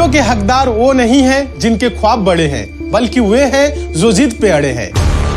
दिलों के हकदार वो नहीं हैं जिनके ख्वाब बड़े हैं, बल्कि वे हैं जो जिद पे अड़े हैं।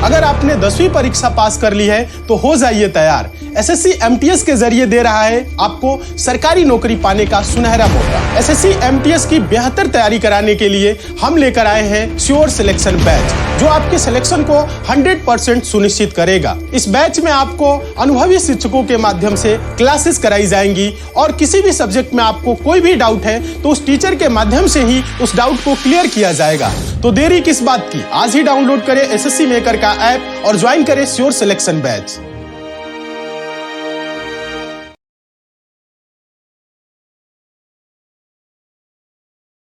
अगर आपने 10वीं परीक्षा पास कर ली है तो हो जाइए तैयार। एसएससी एमटीएस के जरिए दे रहा है आपको सरकारी नौकरी पाने का सुनहरा मौका। एसएससी एमटीएस की बेहतर तैयारी कराने के लिए हम लेकर आए हैं श्योर सिलेक्शन बैच, जो आपके सिलेक्शन को 100% सुनिश्चित करेगा। इस बैच में आपको अनुभवी शिक्षकों के माध्यम से क्लासेस कराई जाएंगी और किसी भी सब्जेक्ट में आपको कोई भी डाउट है तो उस टीचर के माध्यम से ही उस डाउट को क्लियर किया जाएगा। तो देरी किस बात की, आज ही डाउनलोड करें एसएससी मेकर का ऐप और ज्वाइन करें श्योर सिलेक्शन बैच।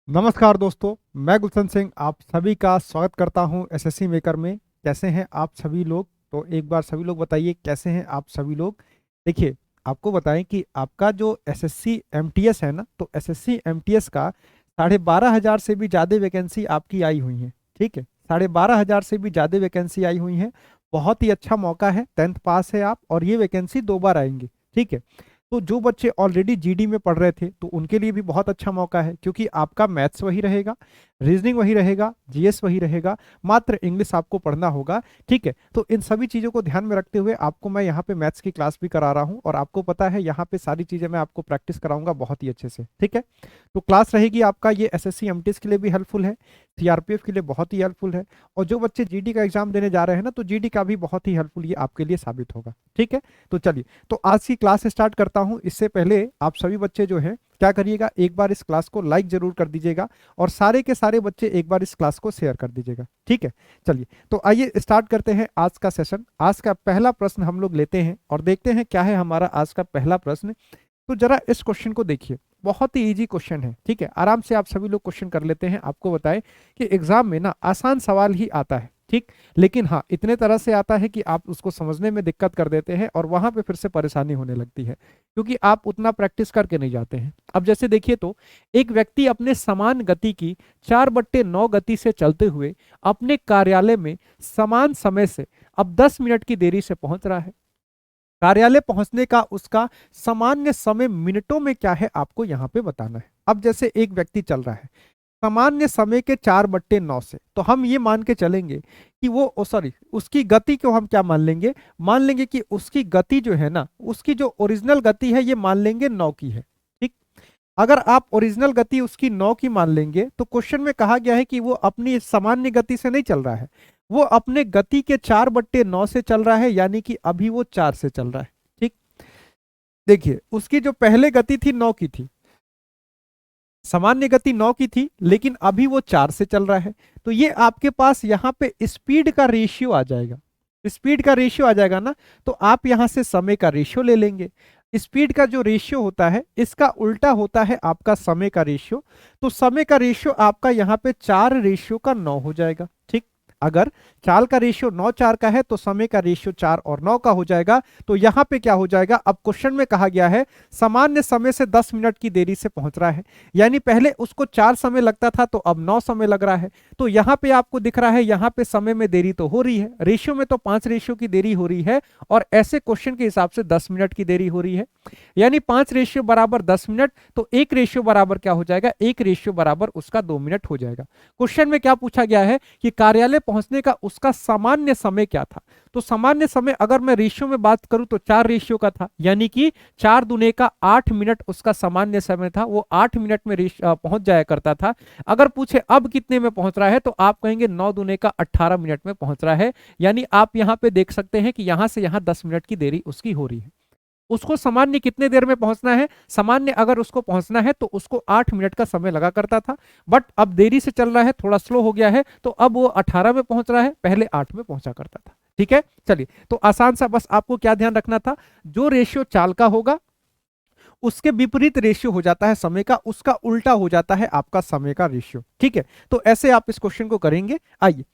नमस्कार दोस्तों, मैं गुलशन सिंह आप सभी का स्वागत करता हूं एसएससी मेकर में। कैसे हैं आप सभी लोग? तो एक बार सभी लोग बताइए कैसे हैं आप सभी लोग। देखिए, आपको बताएं कि आपका जो एसएससी एमटीएस है ना, तो एसएससी एमटीएस का 12,500 से भी ज़्यादा वैकेंसी आपकी आई हुई है। ठीक है, 12,500 से भी ज़्यादा वैकेंसी आई हुई है। बहुत ही अच्छा मौका है, 10th पास है आप और ये वैकेंसी 2 बार आएंगी। ठीक है, तो जो बच्चे ऑलरेडी जीडी में पढ़ रहे थे तो उनके लिए भी बहुत अच्छा मौका है, क्योंकि आपका मैथ्स वही रहेगा, रीजनिंग वही रहेगा, जीएस वही रहेगा, मात्र इंग्लिश आपको पढ़ना होगा। ठीक है, तो इन सभी चीज़ों को ध्यान में रखते हुए आपको मैं यहाँ पे मैथ्स की क्लास भी करा रहा हूँ और आपको पता है यहाँ पे सारी चीज़ें मैं आपको प्रैक्टिस कराऊंगा बहुत ही अच्छे से। ठीक है, तो क्लास रहेगी आपका, ये एसएससी एमटीएस के लिए भी हेल्पफुल है, सीआरपीएफ के लिए बहुत ही हेल्पफुल है, और जो बच्चे जीडी का एग्जाम देने जा रहे हैं ना, तो जीडी का भी बहुत ही हेल्पफुल ये आपके लिए साबित होगा। ठीक है, तो चलिए, तो आज की क्लास स्टार्ट करता हूँ। इससे पहले आप सभी बच्चे जो हैं क्या करिएगा, एक बार इस क्लास को लाइक जरूर कर दीजिएगा और सारे के सारे बच्चे एक बार इस क्लास को शेयर कर दीजिएगा। ठीक है, चलिए तो आइए स्टार्ट करते हैं आज का सेशन। आज का पहला प्रश्न हम लोग लेते हैं और देखते हैं क्या है हमारा आज का पहला प्रश्न। तो जरा इस क्वेश्चन को देखिए, बहुत ही इजी क्वेश्चन है। ठीक है, आराम से आप सभी लोग क्वेश्चन कर लेते हैं। आपको बताएं कि एग्जाम में ना आसान सवाल ही आता है, ठीक, लेकिन हाँ इतने तरह से आता है कि आप उसको समझने में दिक्कत कर देते हैं और वहां पे फिर से परेशानी होने लगती है, क्योंकि आप उतना प्रैक्टिस करके नहीं जाते हैं। अब जैसे देखिए, तो एक व्यक्ति अपने समान गति की 4/9 गति से चलते हुए अपने कार्यालय में समान समय से अब 10 मिनट की देरी से पहुंच रहा है। कार्यालय पहुंचने का उसका सामान्य समय मिनटों में क्या है, आपको यहाँ पे बताना है। अब जैसे एक व्यक्ति चल रहा है सामान्य समय के 4/9 से, तो हम ये मान के चलेंगे कि वो उसकी गति को हम क्या मान लेंगे कि उसकी गति जो है ना, उसकी जो ओरिजिनल गति है ये मान लेंगे 9 की है। ठीक, अगर आप ओरिजिनल गति उसकी 9 की मान लेंगे तो क्वेश्चन में कहा गया है कि वो अपनी सामान्य गति से नहीं चल रहा है, वो अपने गति के 4/9 से चल रहा है, यानी कि अभी वो 4 से चल रहा है। ठीक, देखिए उसकी जो पहले गति थी 9 की थी, सामान्य गति 9 की थी, लेकिन अभी वो 4 से चल रहा है। तो ये आपके पास यहाँ पे स्पीड का रेशियो आ जाएगा। स्पीड का रेशियो आ जाएगा ना, तो आप यहाँ से समय का रेशियो ले लेंगे। स्पीड का जो रेशियो होता है इसका उल्टा होता है आपका समय का रेशियो। तो समय का रेशियो आपका यहाँ पे 4:9 हो जाएगा। ठीक, अगर चाल का रेशियो 9:4 का है तो समय का रेशियो 4 और 9 का हो जाएगा। तो यहां पे क्या हो जाएगा, अब क्वेश्चन में कहा गया है सामान्य समय से 10 मिनट की देरी से पहुंच रहा है, यानी पहले उसको 4 समय लगता था तो अब 9 समय लग रहा है। तो यहां पे आपको दिख रहा है यहां पे समय में देरी तो हो रही है, रेशियो में तो 5 रेशियो की देरी हो रही है, और ऐसे क्वेश्चन के हिसाब से 10 मिनट की देरी हो रही है, यानी 5 रेशियो बराबर 10 मिनट। तो 1 रेशियो बराबर क्या हो जाएगा, 1 रेशियो बराबर उसका 2 मिनट हो जाएगा। क्वेश्चन में क्या पूछा गया है कि कार्यालय पहुंचने का उसका सामान्य समय क्या था। तो सामान्य समय अगर मैं रेशियो में बात करूं तो 4 रेशियो का था, यानी कि 4 दूने का 8 मिनट उसका सामान्य समय था, वो 8 मिनट में पहुंच जाया करता था। अगर पूछे अब कितने में पहुंच रहा है तो आप कहेंगे 9 दूने का 18 मिनट में पहुंच रहा है, यानी आप यहां पे देख सकते हैं कि यहां से यहां 10 मिनट की देरी उसकी हो रही है। उसको सामान्य कितने देर में पहुंचना है, सामान्य अगर उसको पहुंचना है तो उसको 8 मिनट का समय लगा करता था, बट अब देरी से चल रहा है, थोड़ा स्लो हो गया है, तो अब वो 18 में पहुंच रहा है, पहले 8 में पहुंचा करता था। ठीक है, चलिए, तो आसान सा बस आपको क्या ध्यान रखना था, जो रेशियो चाल का होगा उसके विपरीत रेशियो हो जाता है समय का, उसका उल्टा हो जाता है आपका समय का रेशियो। ठीक है, तो ऐसे आप इस क्वेश्चन को करेंगे। आइए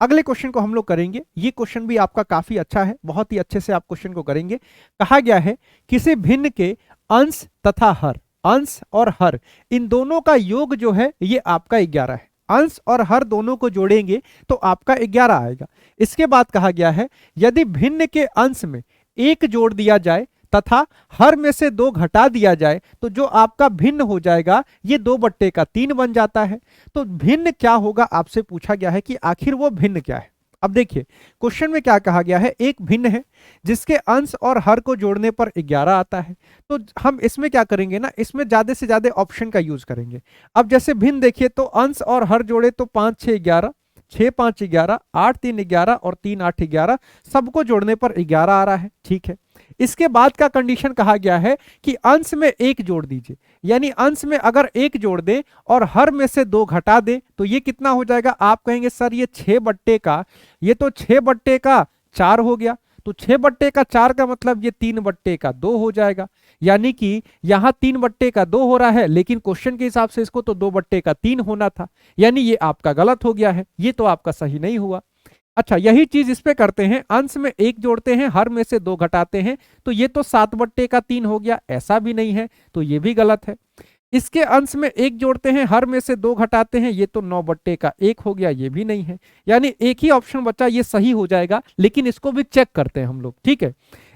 अगले क्वेश्चन को हम लोग करेंगे। ये क्वेश्चन भी आपका काफी अच्छा है, बहुत ही अच्छे से आप क्वेश्चन को करेंगे। कहा गया है किसी भिन्न के अंश तथा हर, अंश और हर इन दोनों का योग जो है ये आपका 11 है। अंश और हर दोनों को जोड़ेंगे तो आपका 11 आएगा। इसके बाद कहा गया है यदि भिन्न के अंश में 1 जोड़ दिया जाए तथा हर में से 2 घटा दिया जाए तो जो आपका भिन्न हो जाएगा ये 2/3 बन जाता है। तो भिन्न क्या होगा आपसे पूछा गया है कि आखिर वो भिन्न क्या है। अब देखिए क्वेश्चन में क्या कहा गया है, एक भिन्न है जिसके अंश और हर को जोड़ने पर 11 आता है। तो हम इसमें क्या करेंगे ना, इसमें ज्यादा से ज्यादा ऑप्शन का यूज करेंगे। अब जैसे भिन्न देखिए तो अंश और हर जोड़े तो 5 6 11, 6 5 11, 8 3 11 और 3 8 11, सबको जोड़ने पर 11 आ रहा है। ठीक है, इसके बाद का कंडीशन कहा गया है कि अंश में 1 जोड़ दीजिए, यानी अंश में अगर 1 जोड़ दे और हर में से 2 घटा दे तो ये कितना हो जाएगा। आप कहेंगे सर ये 6/का, ये तो 6/4 हो गया, तो 6/4 का मतलब ये 3/2 हो जाएगा। यानी कि यहां 3/2 हो रहा है, लेकिन क्वेश्चन के हिसाब से इसको तो 2/3 होना था, यानी ये आपका गलत हो गया है, ये तो आपका सही नहीं हुआ। अच्छा, यही चीज इस पे करते हैं, अंश में 1 जोड़ते हैं, हर में से 2 घटाते हैं, तो ये तो 7/3 हो गया, ऐसा भी नहीं है, तो ये भी गलत है। इसके अंश में 1 जोड़ते हैं, हर में से 2 घटाते हैं, ये तो 9/1 हो गया, ये भी नहीं है। यानी एक ही ऑप्शन बचा, ये सही हो जाएगा, लेकिन इसको भी चेक करते हैं हम लोग। ठीक है,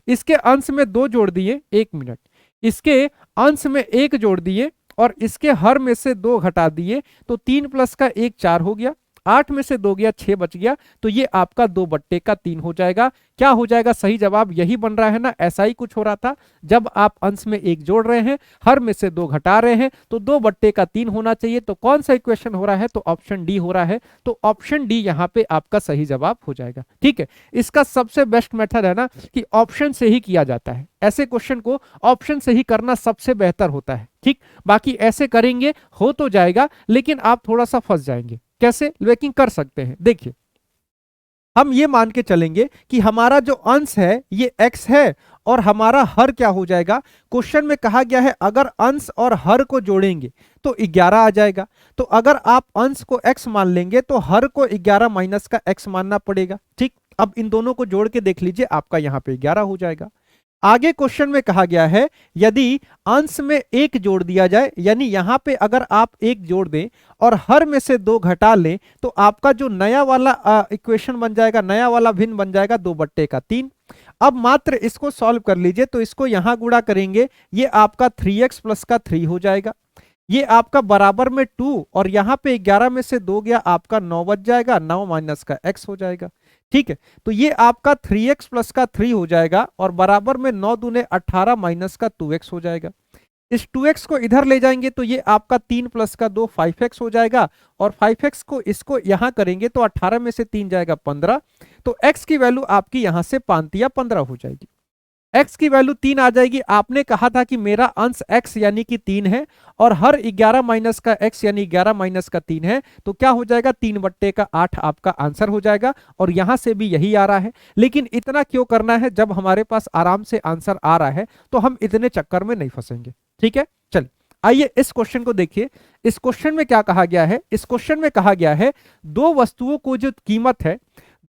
इसके अंश में 2 जोड़ दिए, 1 मिनट, इसके अंश में 1 जोड़ दिए और इसके हर में से 2 घटा दिए, तो 3 + 1 4 हो गया, 8 में से 2 गया, 6 बच गया, तो ये आपका 2/3 हो जाएगा। क्या हो जाएगा, सही जवाब यही बन रहा है ना। ऐसा ही कुछ हो रहा था, जब आप अंश में 1 जोड़ रहे हैं, हर में से 2 घटा रहे हैं, तो 2/3 होना चाहिए। तो कौन सा इक्वेशन हो रहा है, तो ऑप्शन डी हो रहा है, तो ऑप्शन डी यहाँ पे आपका सही जवाब हो जाएगा। ठीक है, इसका सबसे बेस्ट मेथड है ना कि ऑप्शन से ही किया जाता है, ऐसे क्वेश्चन को ऑप्शन से ही करना सबसे बेहतर होता है। ठीक, बाकी ऐसे करेंगे हो तो जाएगा, लेकिन आप थोड़ा सा फंस जाएंगे। कैसे, लेकिन कर सकते हैं। देखिए हम ये मान के चलेंगे कि हमारा जो अंश है ये x है और हमारा हर क्या हो जाएगा। क्वेश्चन में कहा गया है अगर अंश और हर को जोड़ेंगे तो 11 आ जाएगा। तो अगर आप अंश को x मान लेंगे तो हर को 11 माइनस का x मानना पड़ेगा। ठीक, अब इन दोनों को जोड़ के देख लीजिए, आपका यहां पे 11 हो जाएगा। आगे क्वेश्चन में कहा गया है यदि अंश में 1 जोड़ दिया जाए, यानी यहां पे अगर आप 1 जोड़ दें और हर में से 2 घटा लें, तो आपका जो नया वाला इक्वेशन बन जाएगा, नया वाला भिन्न बन जाएगा 2/3। अब मात्र इसको सॉल्व कर लीजिए, तो इसको यहां गुणा करेंगे, ये आपका 3x + का 3 हो जाएगा, ये आपका बराबर में 2 और यहां पे 11 में से 2 गया, आपका 9 बच जाएगा, 9 माइनस का x हो जाएगा। ठीक है, तो ये आपका 3x + का 3 हो जाएगा और बराबर में 9 दूने 18 माइनस का 2x हो जाएगा। इस 2x को इधर ले जाएंगे तो ये आपका 3 + का 2 5x हो जाएगा और 5x को इसको यहां करेंगे तो 18 में से 3 जाएगा 15, तो x की वैल्यू आपकी यहां से 5 या 15 हो जाएगी। x की वैल्यू 3 आ जाएगी। आपने कहा था कि मेरा अंश x यानी कि 3 है और हर 11 माइनस का x यानी 11 माइनस का 3 है, तो क्या हो जाएगा 3/8 आपका आंसर हो जाएगा। और यहां से भी यही आ रहा है, लेकिन इतना क्यों करना है, जब हमारे पास आराम से आंसर आ रहा है तो हम इतने चक्कर में नहीं फंसेंगे। ठीक है, चल आइए इस क्वेश्चन को देखिए। इस क्वेश्चन में क्या कहा गया है, इस क्वेश्चन में कहा गया है दो वस्तुओं को जो कीमत है,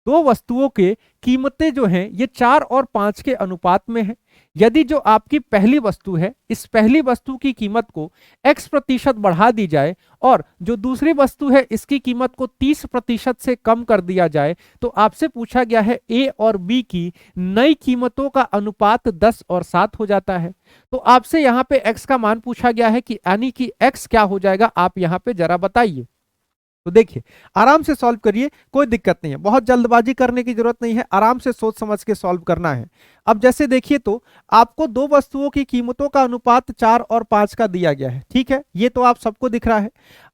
दो वस्तुओं के कीमतें जो हैं ये 4 और 5 के अनुपात में है। यदि जो आपकी पहली वस्तु है, इस पहली वस्तु की कीमत को x% बढ़ा दी जाए और जो दूसरी वस्तु है इसकी कीमत को 30% से कम कर दिया जाए, तो आपसे पूछा गया है a और b की नई कीमतों का अनुपात 10 और 7 हो जाता है। तो आपसे यहाँ पे x का मान पूछा गया है कि यानी कि x क्या हो जाएगा, आप यहाँ पे जरा बताइए। तो देखिए आराम से सॉल्व करिए, कोई दिक्कत नहीं है, बहुत जल्दबाजी करने की जरूरत नहीं है, आराम से सोच समझ के सॉल्व करना है। अब जैसे देखिए तो आपको दो वस्तुओं की कीमतों का अनुपात 4 और 5 का दिया गया है। ठीक है, ये तो आप सबको दिख रहा है।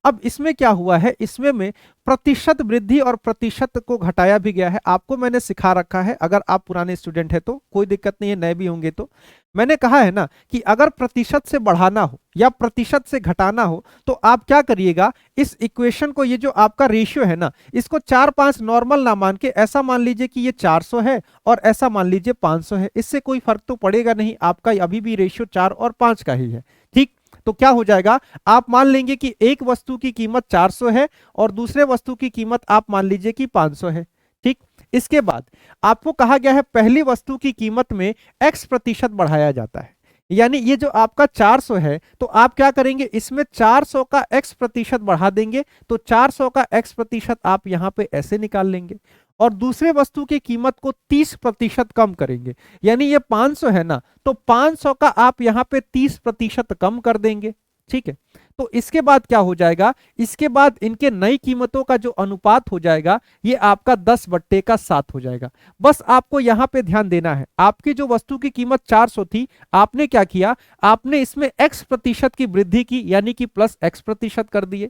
अब इसमें क्या हुआ है, इसमें में प्रतिशत वृद्धि और प्रतिशत को घटाया भी गया है। आपको मैंने सिखा रखा है, अगर आप पुराने स्टूडेंट है तो कोई दिक्कत नहीं है, नए भी होंगे तो मैंने कहा है ना कि अगर प्रतिशत से बढ़ाना हो या प्रतिशत से घटाना हो तो आप क्या करिएगा, इस इक्वेशन को, ये जो आपका रेशियो है ना, इसको 4-5 नॉर्मल ना मान के ऐसा मान लीजिए कि ये 400 है और ऐसा मान लीजिए 500 है। इससे कोई फर्क तो पड़ेगा नहीं, आपका अभी भी रेशियो 4 और 5 का ही है। ठीक, तो क्या हो जाएगा, आप मान लेंगे कि एक वस्तु की कीमत 400 है और दूसरे वस्तु की कीमत आप मान लीजिए कि 500 है। ठीक, इसके बाद आपको कहा गया है पहली वस्तु की कीमत में x% बढ़ाया जाता है, यानी ये जो आपका 400 है तो आप क्या करेंगे, इसमें 400 का x% बढ़ा देंगे, तो 400 का x% आप यहां पे ऐसे निकाल लेंगे और दूसरे वस्तु की कीमत को 30% कम करेंगे, यानी ये 500 है ना, तो 500 का आप यहाँ पे 30% कम कर देंगे। ठीक है, तो इसके बाद क्या हो जाएगा, इसके बाद इनके नई कीमतों का जो अनुपात हो जाएगा ये आपका 10/7 हो जाएगा। बस आपको यहां पे ध्यान देना है, आपकी जो वस्तु की कीमत 400 थी, आपने क्या किया, आपने इसमें x% की वृद्धि की, यानी कि +x% कर दिए।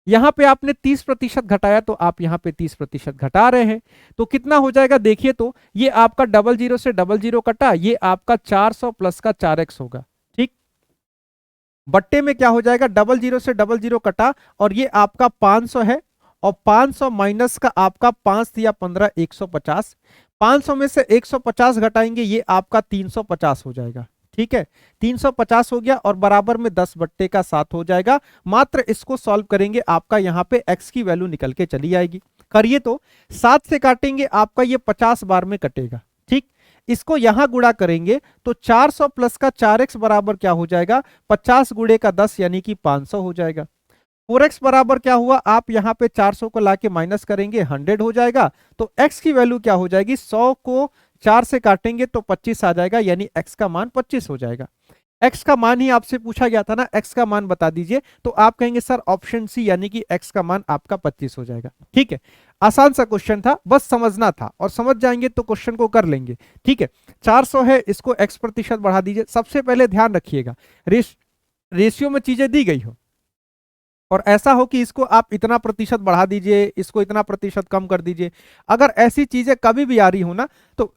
यहां पे आपने 30% घटाया, तो आप यहां पे 30% घटा रहे हैं, तो कितना हो जाएगा देखिए, तो ये आपका 00 से 00 कटा, ये आपका 400 प्लस का 4x होगा। ठीक, बट्टे में क्या हो जाएगा, 00 से 00 कटा, और ये आपका 500 है, और 500 माइनस का आपका 5 या 15 150, 500 में से 150 घटाएंगे, ये आपका 350 हो जाएगा। ठीक है, 350 हो गया, और बराबर में 10/7 हो जाएगा। मात्र इसको सॉल्व करेंगे, आपका यहाँ पे x की वैल्यू निकल के चली आएगी। करिए तो 7 से काटेंगे, आपका ये 50 बार में कटेगा। ठीक, इसको यहां गुणा करेंगे तो 400 प्लस का 4x बराबर क्या हो जाएगा, 50 गुणे का 10 यानी कि 500 हो जाएगा। 4x बराबर क्या हुआ, आप यहां पे 400 को लाके माइनस करेंगे, 100 हो जाएगा। तो x की वैल्यू क्या हो जाएगी, 100 को 4 से काटेंगे तो 25 आ जाएगा, यानी x का मान 25 हो जाएगा। x का मान ही आपसे पूछा गया था ना, x का मान बता दीजिए, तो आप कहेंगे सर ऑप्शन सी, यानी कि x का मान आपका 25 हो जाएगा। ठीक है, आसान सा क्वेश्चन था, बस समझना था, और समझ जाएंगे तो क्वेश्चन को कर लेंगे। ठीक है, 400 है, इसको x% बढ़ा दीजिए। सबसे पहले ध्यान रखिएगा, रेशियो में चीजें दी गई हो, और ऐसा हो कि इसको आप इतना प्रतिशत बढ़ा दीजिए, इसको इतना प्रतिशत कम कर दीजिए। अगर ऐसी चीजें कभी भी आ रही हो ना, तो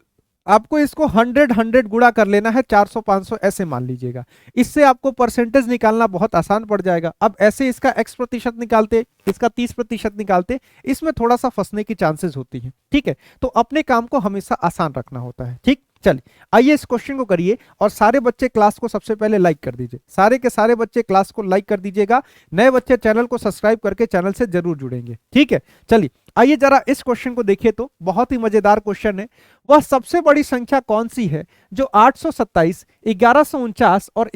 आपको इसको 100 गुणा कर लेना है, 400 500 ऐसे मान लीजिएगा। इससे आपको परसेंटेज निकालना बहुत आसान पड़ जाएगा। अब ऐसे इसका x% निकालते, इसका 30% निकालते, इसमें थोड़ा सा फंसने की चांसेस होती है। ठीक है, तो अपने काम को हमेशा आसान रखना होता है। ठीक, चलिए आइए इस क्वेश्चन को करिए, और सारे बच्चे क्लास को सबसे पहले लाइक कर दीजिए। सारे के सारे बच्चे क्लास को लाइक कर दीजिएगा। नए बच्चे चैनल को सब्सक्राइब करके चैनल से जरूर जुड़ेंगे। ठीक है, चलिए आइए जरा इस क्वेश्चन को देखिए, तो बहुत ही मजेदार क्वेश्चन है। वह सबसे बड़ी संख्या कौन सी है जो 827, 1149 और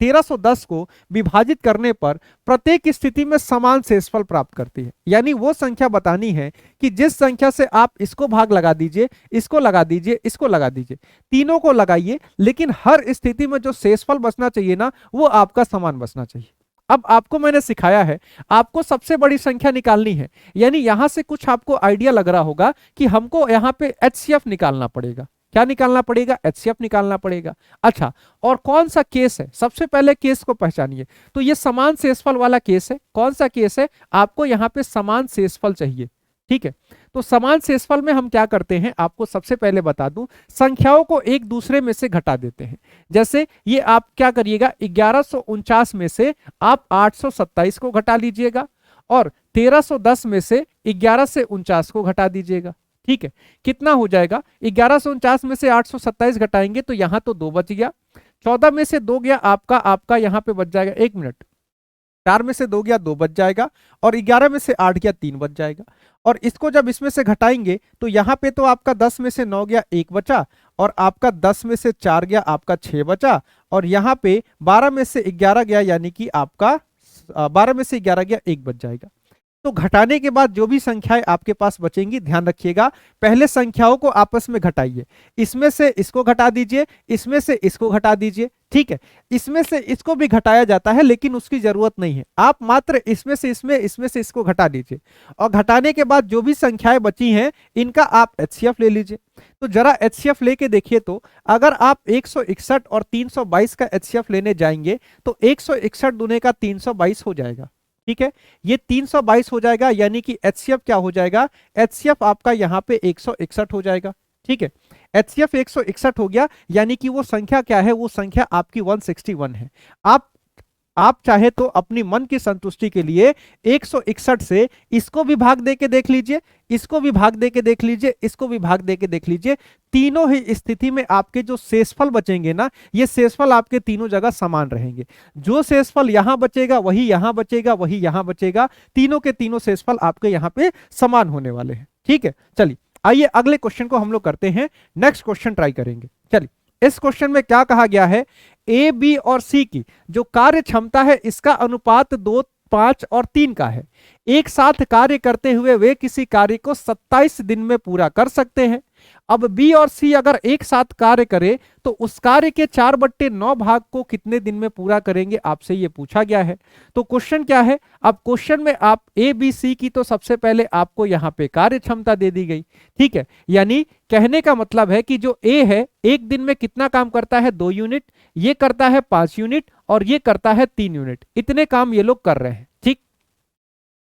1310 को विभाजित करने पर प्रत्येक स्थिति में समान शेषफल प्राप्त करती है। यानी वो संख्या बतानी है कि जिस संख्या से आप इसको भाग लगा दीजिए, इसको लगा दीजिए, इसको लगा दीजिए, तीनों को लगाइए, लेकिन हर स्थिति में जो शेषफल बचना चाहिए ना, वो आपका समान बचना चाहिए। अब आपको मैंने सिखाया है, आपको सबसे बड़ी संख्या निकालनी है, यानी यहां से कुछ आपको आइडिया लग रहा होगा कि हमको यहां पे HCF निकालना पड़ेगा। क्या निकालना पड़ेगा, HCF निकालना पड़ेगा। अच्छा, और कौन सा केस है, सबसे पहले केस को पहचानिए। तो ये समान शेषफल वाला केस है। कौन सा केस है, आपको यहाँ पे समान शेषफल चाहिए। ठीक है, तो समान शेषफल में हम क्या करते हैं, आपको सबसे पहले बता दूं, संख्याओं को एक दूसरे में से घटा देते हैं। जैसे ये आप क्या करिएगा, 1149 में से आप 827 को घटा लीजिएगा, और 1310 में से 11 से 49 को घटा दीजिएगा। ठीक है, कितना हो जाएगा, 1149 में से 827 घटाएंगे तो यहां तो 2 बच गया, 14 में से 2 गया आपका यहां पे बच जाएगा, 1 मिनट, 4 में से 2 गया 2 बच जाएगा, और 11 में से 8 गया 3 बच जाएगा। और इसको जब इसमें से घटाएंगे तो यहाँ पे तो आपका 10 में से 9 गया 1 बचा, और आपका 10 में से 4 गया आपका 6 बचा, और यहाँ पे 12 में से 11 गया, यानी कि आपका 12 में से 11 गया 1 बच जाएगा। तो घटाने के बाद जो भी संख्याएं आपके पास बचेंगी, ध्यान रखिएगा, पहले संख्याओं को आपस में घटाइए। इसमें से इसको घटा दीजिए, इसमें से इसको घटा दीजिए। ठीक है, इसमें से इसको भी घटाया जाता है, लेकिन उसकी जरूरत नहीं है। आप मात्र इसमें से इसको घटा दीजिए, और घटाने के बाद जो भी संख्याएं बची हैं, इनका आप HCF ले लीजिए। तो जरा HCF लेके देखिए, तो अगर आप 161 और 322 का HCF लेने जाएंगे तो 161 दूने का 322 हो जाएगा। ठीक है, ये 322 हो जाएगा, यानी कि HCF क्या हो जाएगा, HCF आपका यहाँ पे 161 हो जाएगा। ठीक है, HCF 161 हो गया, यानी कि वो संख्या क्या है, वो संख्या आपकी 161 है। आप चाहे तो अपनी मन की संतुष्टि के लिए 161 से इसको भी भाग दे के देख लीजिए, इसको भी भाग दे के देख लीजिए, इसको भी भाग दे के देख लीजिए। तीनों ही स्थिति में आपके जो शेषफल बचेंगे ना, ये शेषफल आपके तीनों जगह समान रहेंगे। जो शेषफल यहां बचेगा वही यहां बचेगा, वही यहां बचेगा, तीनों के तीनों शेषफल आपके यहां पे समान होने वाले हैं। ठीक है, चलिए आइए अगले क्वेश्चन को हम लोग करते हैं, नेक्स्ट क्वेश्चन ट्राई करेंगे। चलिए, इस क्वेश्चन में क्या कहा गया है, ए बी और सी की जो कार्य क्षमता है इसका अनुपात 2 5 और 3 का है। एक साथ कार्य करते हुए वे किसी कार्य को 27 दिन में पूरा कर सकते हैं। अब बी और सी अगर एक साथ कार्य करे तो उस कार्य के 4/9 भाग को कितने दिन में पूरा करेंगे, आपसे ये पूछा गया है। तो क्वेश्चन क्या है, अब क्वेश्चन में आप ए बी सी की तो सबसे पहले आपको यहाँ पे कार्य क्षमता दे दी गई, ठीक है। यानी कहने का मतलब है कि जो ए है एक दिन में कितना काम करता है, 2 यूनिट, ये करता है 5 यूनिट और ये करता है 3 यूनिट। इतने काम ये लोग कर रहे हैं, ठीक।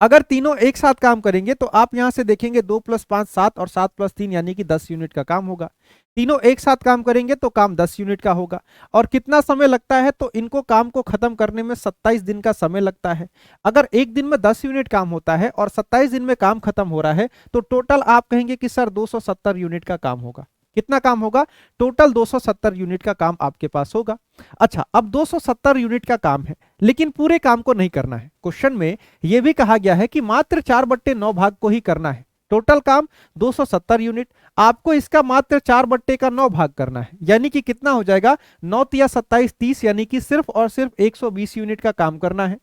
अगर तीनों एक साथ काम करेंगे तो आप यहां से देखेंगे 2 + 5 7 और 7 + 3 यानी कि 10 यूनिट का काम होगा। तीनों एक साथ काम करेंगे तो काम 10 यूनिट का होगा। और कितना समय लगता है, तो इनको काम को खत्म करने में 27 दिन का समय लगता है। अगर एक दिन में 10 यूनिट काम होता है और 27 दिन में काम खत्म हो रहा है तो टोटल आप कहेंगे कि सर 270 यूनिट का काम होगा। कितना काम होगा, टोटल 270 यूनिट का काम आपके पास होगा। अच्छा, अब 270 यूनिट का काम है लेकिन पूरे काम को नहीं करना है। क्वेश्चन में यह भी कहा गया है कि मात्र 4/9 भाग को ही करना है। टोटल काम 270 यूनिट, आपको इसका मात्र 4/9 भाग करना है। यानी कि कितना हो जाएगा, 9 × 27 30, यानी कि सिर्फ और सिर्फ 120 यूनिट का काम करना है।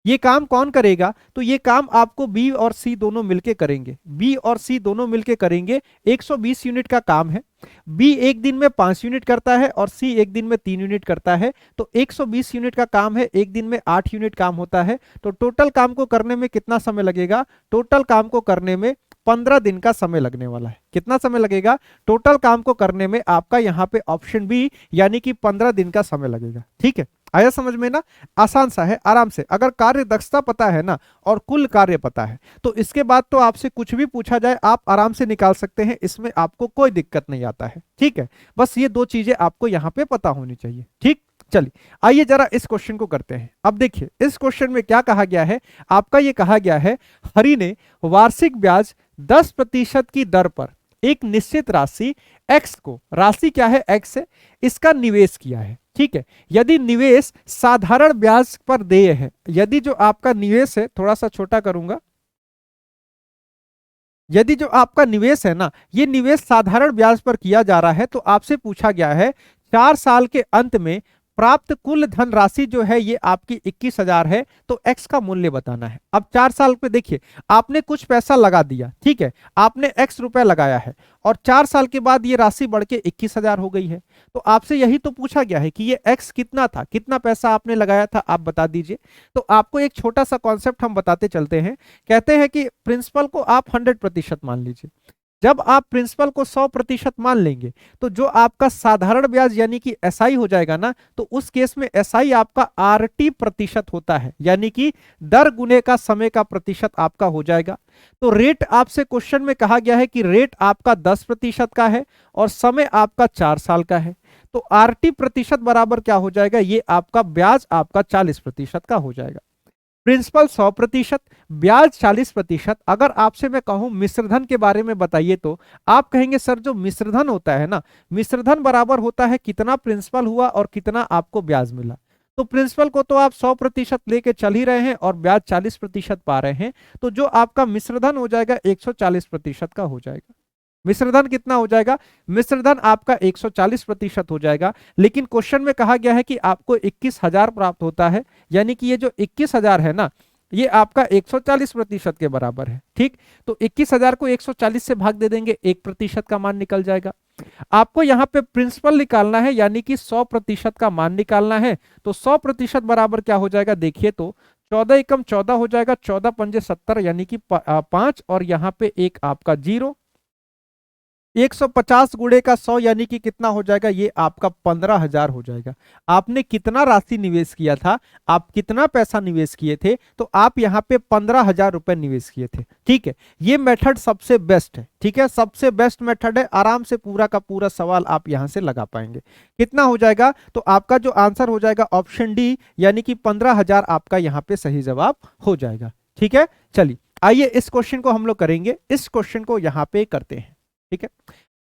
ये काम कौन करेगा, तो ये काम आपको बी और सी दोनों मिलके करेंगे। बी और सी दोनों मिलके करेंगे। 120 यूनिट का काम है। बी एक दिन में 5 यूनिट करता है और सी एक दिन में 3 यूनिट करता है। तो 120 यूनिट का काम है, एक दिन में 8 यूनिट काम होता है। तो टोटल काम को करने में कितना समय लगेगा, टोटल काम को करने में 15 दिन का समय लगने वाला है। कितना समय लगेगा, टोटल काम को करने में आपका यहाँ पे ऑप्शन बी यानी कि 15 दिन का समय लगेगा। ठीक है, आया समझ में ना, आसान सा है, आराम से। अगर कार्य दक्षता पता है ना और कुल कार्य पता है तो इसके बाद तो आपसे कुछ भी पूछा जाए आप आराम से निकाल सकते हैं, इसमें आपको कोई दिक्कत नहीं आता है। ठीक है, बस ये 2 चीजें आपको यहाँ पे पता होनी चाहिए। ठीक, चलिए आइए जरा इस क्वेश्चन को करते हैं। अब देखिए इस क्वेश्चन में क्या कहा गया है, आपका ये कहा गया है हरि ने वार्षिक ब्याज 10% की दर पर एक निश्चित राशि x को, राशि क्या है, x है, इसका निवेश किया है। ठीक है, यदि निवेश साधारण ब्याज पर देय है, यदि जो आपका निवेश है, थोड़ा सा छोटा करूंगा, यदि जो आपका निवेश है ना, ये निवेश साधारण ब्याज पर किया जा रहा है तो आपसे पूछा गया है 4 साल के अंत में प्राप्त कुल धनराशि जो है ये आपकी 21,000 है, तो x का मूल्य बताना है। अब 4 साल पे देखिए आपने कुछ पैसा लगा दिया, ठीक है, आपने x रुपए लगाया है और 4 साल के बाद ये राशि बढ़ के 21,000 हो गई है। तो आपसे यही तो पूछा गया है कि ये x कितना था, कितना पैसा आपने लगाया था, आप बता दीजिए। तो आपको एक छोटा सा कॉन्सेप्ट हम बताते चलते हैं। कहते हैं कि प्रिंसिपल को आप 100% मान लीजिए। जब आप प्रिंसिपल को 100% मान लेंगे तो जो आपका साधारण ब्याज यानी कि एसआई हो जाएगा ना, तो उस केस में एसआई आपका आरटी प्रतिशत होता है, यानी कि दर गुने का समय का प्रतिशत आपका हो जाएगा। तो रेट आपसे क्वेश्चन में कहा गया है कि रेट आपका 10% का है और समय आपका 4 साल का है। तो आरटी प्रतिशत बराबर क्या हो जाएगा, ये आपका ब्याज आपका 40% का हो जाएगा। प्रिंसिपल 100%, ब्याज 40%। अगर आपसे मैं कहूं मिश्रधन के बारे में बताइए तो आप कहेंगे सर जो मिश्रधन होता है ना, मिश्रधन बराबर होता है कितना प्रिंसिपल हुआ और कितना आपको ब्याज मिला। तो प्रिंसिपल को तो आप 100% लेके चल ही रहे हैं और ब्याज 40% पा रहे हैं, तो जो आपका मिश्रधन हो जाएगा 140% का हो जाएगा। मिश्रधन कितना हो जाएगा, मिश्रधन आपका 140% हो जाएगा। लेकिन क्वेश्चन में कहा गया है कि आपको 21,000 प्राप्त होता है, यानी कि ये जो 21,000 है ना, ये आपका 140% के बराबर है। ठीक, तो 21,000 को 140 से भाग दे देंगे, 1% का मान निकल जाएगा। आपको यहाँ पे प्रिंसिपल निकालना है, यानी कि 100% का मान निकालना है। तो 100% बराबर क्या हो जाएगा, देखिए तो 14 एकम 14 हो जाएगा, 14 पंजे 70 यानी कि 5 और यहाँ पे एक आपका 0। 150 गुणे का 100 यानी कि कितना हो जाएगा, ये आपका 15,000 हो जाएगा। आपने कितना राशि निवेश किया था, आप कितना पैसा निवेश किए थे, तो आप यहाँ पे 15,000 रुपए निवेश किए थे। ठीक है, ये मेथड सबसे बेस्ट है। ठीक है, सबसे बेस्ट मेथड है, आराम से पूरा का पूरा सवाल आप यहाँ से लगा पाएंगे। कितना हो जाएगा, तो आपका जो आंसर हो जाएगा ऑप्शन डी, यानी कि 15,000 आपका यहाँ पे सही जवाब हो जाएगा। ठीक है, चलिए आइए इस क्वेश्चन को हम लोग करेंगे। इस क्वेश्चन को यहाँ पे करते हैं। ठीक है,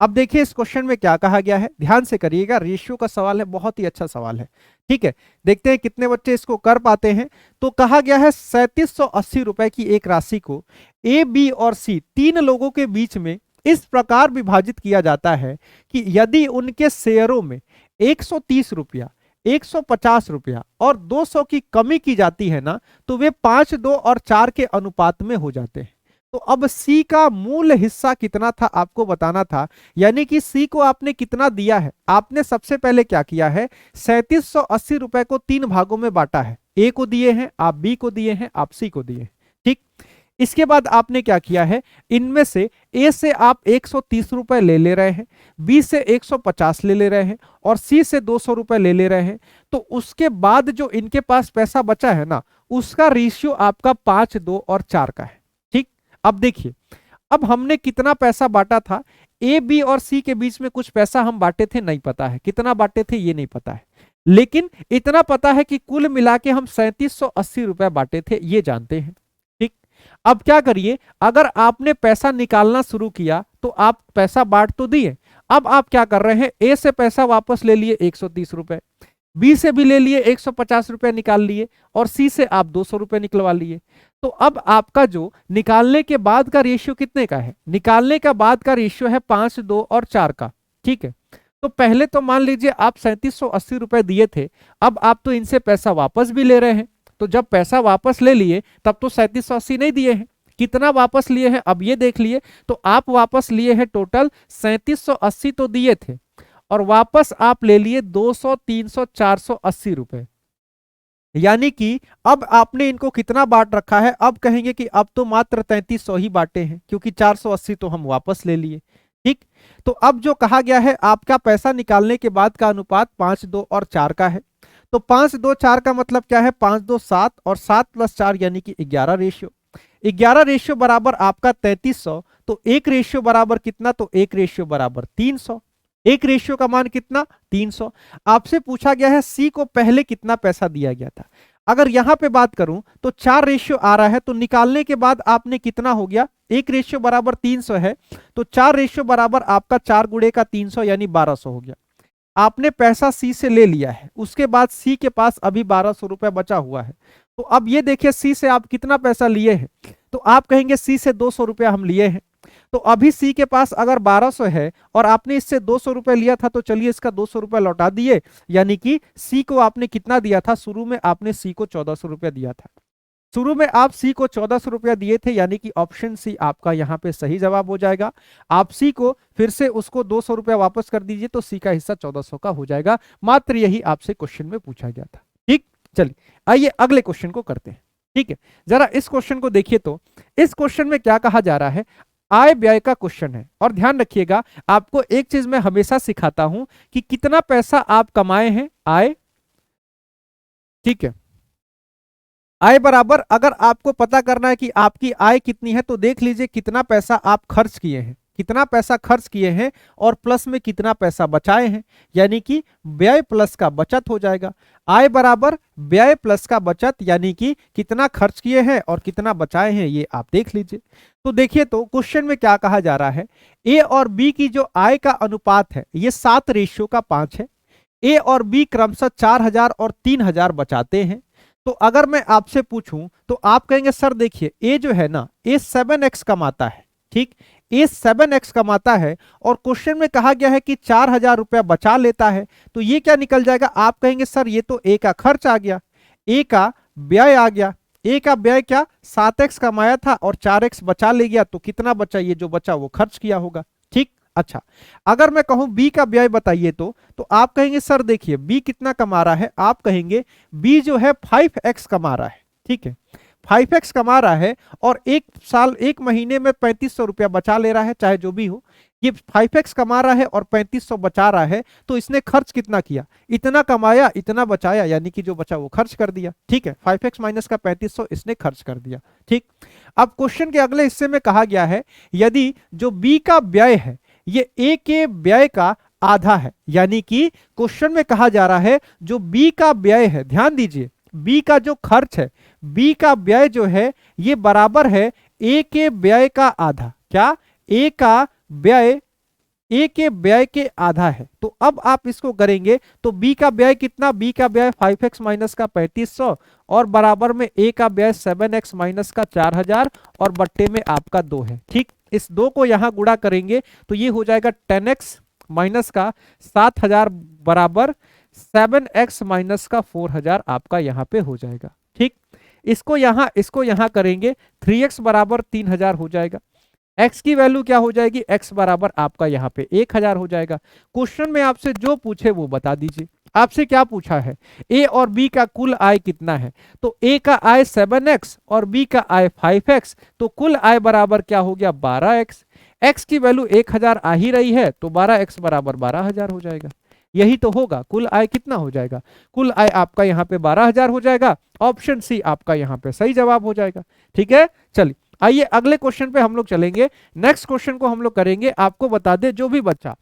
अब देखिए इस क्वेश्चन में क्या कहा गया है, ध्यान से करिएगा, रेशियो का सवाल है, बहुत ही अच्छा सवाल है। ठीक है, देखते हैं कितने बच्चे इसको कर पाते हैं। तो कहा गया है 3780 रुपए की एक राशि को ए, बी और सी 3 लोगों के बीच में इस प्रकार विभाजित किया जाता है कि यदि उनके शेयरों में 130 रुपया 150 रुपया और 200 की कमी की जाती है ना, तो वे 5, 2 और 4 के अनुपात में हो जाते हैं। तो अब सी का मूल हिस्सा कितना था आपको बताना था, यानी कि सी को आपने कितना दिया है। आपने सबसे पहले क्या किया है, 3780 रुपए को 3 भागों में बांटा है। ए को दिए हैं, आप बी को दिए हैं, आप सी को दिए हैं, ठीक। इसके बाद आपने क्या किया है, इनमें से ए से आप 130 रुपए ले रहे हैं, बी से 150 ले रहे हैं और सी से 200 रुपए ले रहे हैं। तो उसके बाद जो इनके पास पैसा बचा है ना, उसका रेशियो आपका 5, 2 और 4 का है, ठीक। अब देखिए, अब हमने कितना पैसा बांटा था, ए बी और सी के बीच में कुछ पैसा हम बांटे थे, नहीं पता है कितना बांटे थे, ये नहीं पता है, लेकिन इतना पता है कि कुल मिला के हम 3780 रुपए बांटे थे, ये जानते हैं, ठीक। अब क्या करिए, अगर आपने पैसा निकालना शुरू किया तो आप पैसा बांट तो दिए, अब आप क्या कर रहे हैं, ए से पैसा वापस ले लिए 130 रुपए, बी से भी ले लिए 150 रुपए निकाल लिए और सी से आप 200 रुपए निकलवा लिए। तो अब आपका जो निकालने के बाद का रेशियो कितने का है, निकालने का बाद का रेशियो है 5, 2 और 4 का, ठीक है। तो पहले तो मान लीजिए आप 3780 रुपए दिए थे, अब आप तो इनसे पैसा वापस भी ले रहे हैं, तो जब पैसा वापस ले लिए तब तो 3780 नहीं दिए हैं, कितना वापस लिए हैं अब ये देख लिए। तो आप वापस लिए हैं टोटल 3780 तो दिए थे और वापस आप ले लिए 200, 300, 480 रुपए, यानी कि अब आपने इनको कितना बांट रखा है, अब कहेंगे कि अब तो मात्र 3300 ही बांटे हैं, क्योंकि 480 तो हम वापस ले लिए, ठीक। तो अब जो कहा गया है, आपका पैसा निकालने के बाद का अनुपात 5, 2 और 4 का है। तो 5, 2, 4 का मतलब क्या है, 5, 2, 7 और 7 + 4 यानी कि 11 रेशियो। 11 रेशियो बराबर आपका 3300, तो एक रेशियो बराबर कितना, तो एक रेशियो बराबर 300, एक रेशियो का मान कितना, 300। आपसे पूछा गया है सी को पहले कितना पैसा दिया गया था। अगर यहां पे बात करूं तो 4 रेशियो आ रहा है, तो निकालने के बाद आपने कितना हो गया, एक रेशियो बराबर 300 है, तो 4 रेशियो बराबर आपका 4 गुणे का 300 यानी 1200 हो गया। आपने पैसा सी से ले लिया है, उसके बाद सी के पास अभी 1200 रुपए बचा हुआ है। तो अब ये देखिए सी से आप कितना पैसा लिए हैं, तो आप कहेंगे सी से 200 रुपए हम लिए हैं। तो अभी सी के पास अगर 1200 है और आपने इससे 200 रुपए लिया था, तो चलिए इसका 200 रुपए लौटा दिए, यानी कि सी को आपने कितना दिया था, शुरू में आपने सी को 1400 रुपया दिया था। शुरू में आप सी को 1400 रुपया दिए थे, यानी कि ऑप्शन सी आपका यहाँ पे सही जवाब हो जाएगा। आप सी को फिर से उसको 200 रुपया वापस कर दीजिए, तो सी का हिस्सा 1400 का हो जाएगा। मात्र यही आपसे क्वेश्चन में पूछा गया था, ठीक। चलिए आइए अगले क्वेश्चन को करते हैं, ठीक है। जरा इस क्वेश्चन को देखिए, तो इस क्वेश्चन में क्या कहा जा रहा है, आय व्यय का क्वेश्चन है। और ध्यान रखिएगा, आपको एक चीज मैं हमेशा सिखाता हूं कि कितना पैसा आप कमाए हैं, आय, ठीक है। आय बराबर, अगर आपको पता करना है कि आपकी आय कितनी है, तो देख लीजिए कितना पैसा आप खर्च किए हैं, कितना पैसा खर्च किए हैं और प्लस में कितना पैसा बचाए हैं, यानी कि व्यय प्लस का बचत हो जाएगा। आय बराबर व्यय प्लस का बचत, यानी कि कितना खर्च किए हैं और कितना बचाए हैं, ये आप देख लीजिए। तो देखिए, तो क्वेश्चन में क्या कहा जा रहा है, ए और बी की जो आय का अनुपात है ये 7:5 है। ए और बी क्रमशः 4000 और 3000 बचाते हैं। तो अगर मैं आपसे पूछूं तो आप कहेंगे सर देखिए, ए जो है ना, ए 7x कमाता है, ठीक। ए 7x कमाता है और क्वेश्चन में कहा गया है कि 4000 रुपया बचा लेता है, तो ये क्या निकल जाएगा, आप कहेंगे सर ये तो ए का खर्च आ गया, ए का व्यय आ गया। ए का व्यय क्या, 7x कमाया था और 4x बचा ले गया, तो कितना बचा, ये जो बचा वो खर्च किया होगा, ठीक। अच्छा, अगर मैं कहूं बी का व्यय बताइए, तो आप कहेंगे सर देखिए बी कितना कमा रहा है, आप कहेंगे बी जो है 5x कमा रहा है, ठीक है। 5x कमा रहा है और एक महीने में 3500 रुपया बचा ले रहा है, चाहे जो भी हो। ये 5x कमा रहा है और 3500 बचा रहा है, तो इसने खर्च कितना किया, इतना कमाया इतना बचाया, यानी कि जो बचा वो खर्च कर दिया, ठीक है। 5x माइनस का 3500 इसने खर्च कर दिया, ठीक। अब क्वेश्चन के अगले हिस्से में कहा गया है, यदि जो बी का व्यय है ये ए के व्यय का आधा है, यानी कि क्वेश्चन में कहा जा रहा है जो बी का व्यय है, ध्यान दीजिए, बी का जो खर्च है, बी का व्यय जो है ये बराबर है ए के व्यय का आधा। क्या, ए का व्यय ए के व्यय के आधा है। तो अब आप इसको करेंगे तो बी का व्यय कितना, बी का व्यय 5x माइनस का 3500 और बराबर में ए का व्यय 7x माइनस का 4000 और बट्टे में आपका 2 है, ठीक। इस 2 को यहां गुणा करेंगे तो ये हो जाएगा 10x माइनस का 7000 बराबर 7x माइनस का 4000 आपका यहाँ पे हो जाएगा। ठीक, इसको यहाँ करेंगे 3x बराबर 3000 हो जाएगा। x की वैल्यू क्या हो जाएगी, x बराबर आपका यहाँ पे 1000 हो जाएगा। क्वेश्चन में आपसे जो पूछे वो बता दीजिए। आपसे क्या पूछा है, a और b का कुल आय कितना है, तो a का आय 7x और b का आय 5x, तो कुल आय बराबर क्या हो गया 12x। x की वैल्यू 1000 आ ही रही है, तो 12x बराबर 12000 हो जाएगा। यही तो होगा, कुल आय कितना हो जाएगा, कुल आय आपका यहाँ पे 12000 हो जाएगा। ऑप्शन सी आपका यहाँ पे सही जवाब हो जाएगा। ठीक है, चलिए आइए अगले क्वेश्चन पे हम लोग चलेंगे। नेक्स्ट क्वेश्चन को हम लोग करेंगे। आपको बता दे, जो भी बच्चा,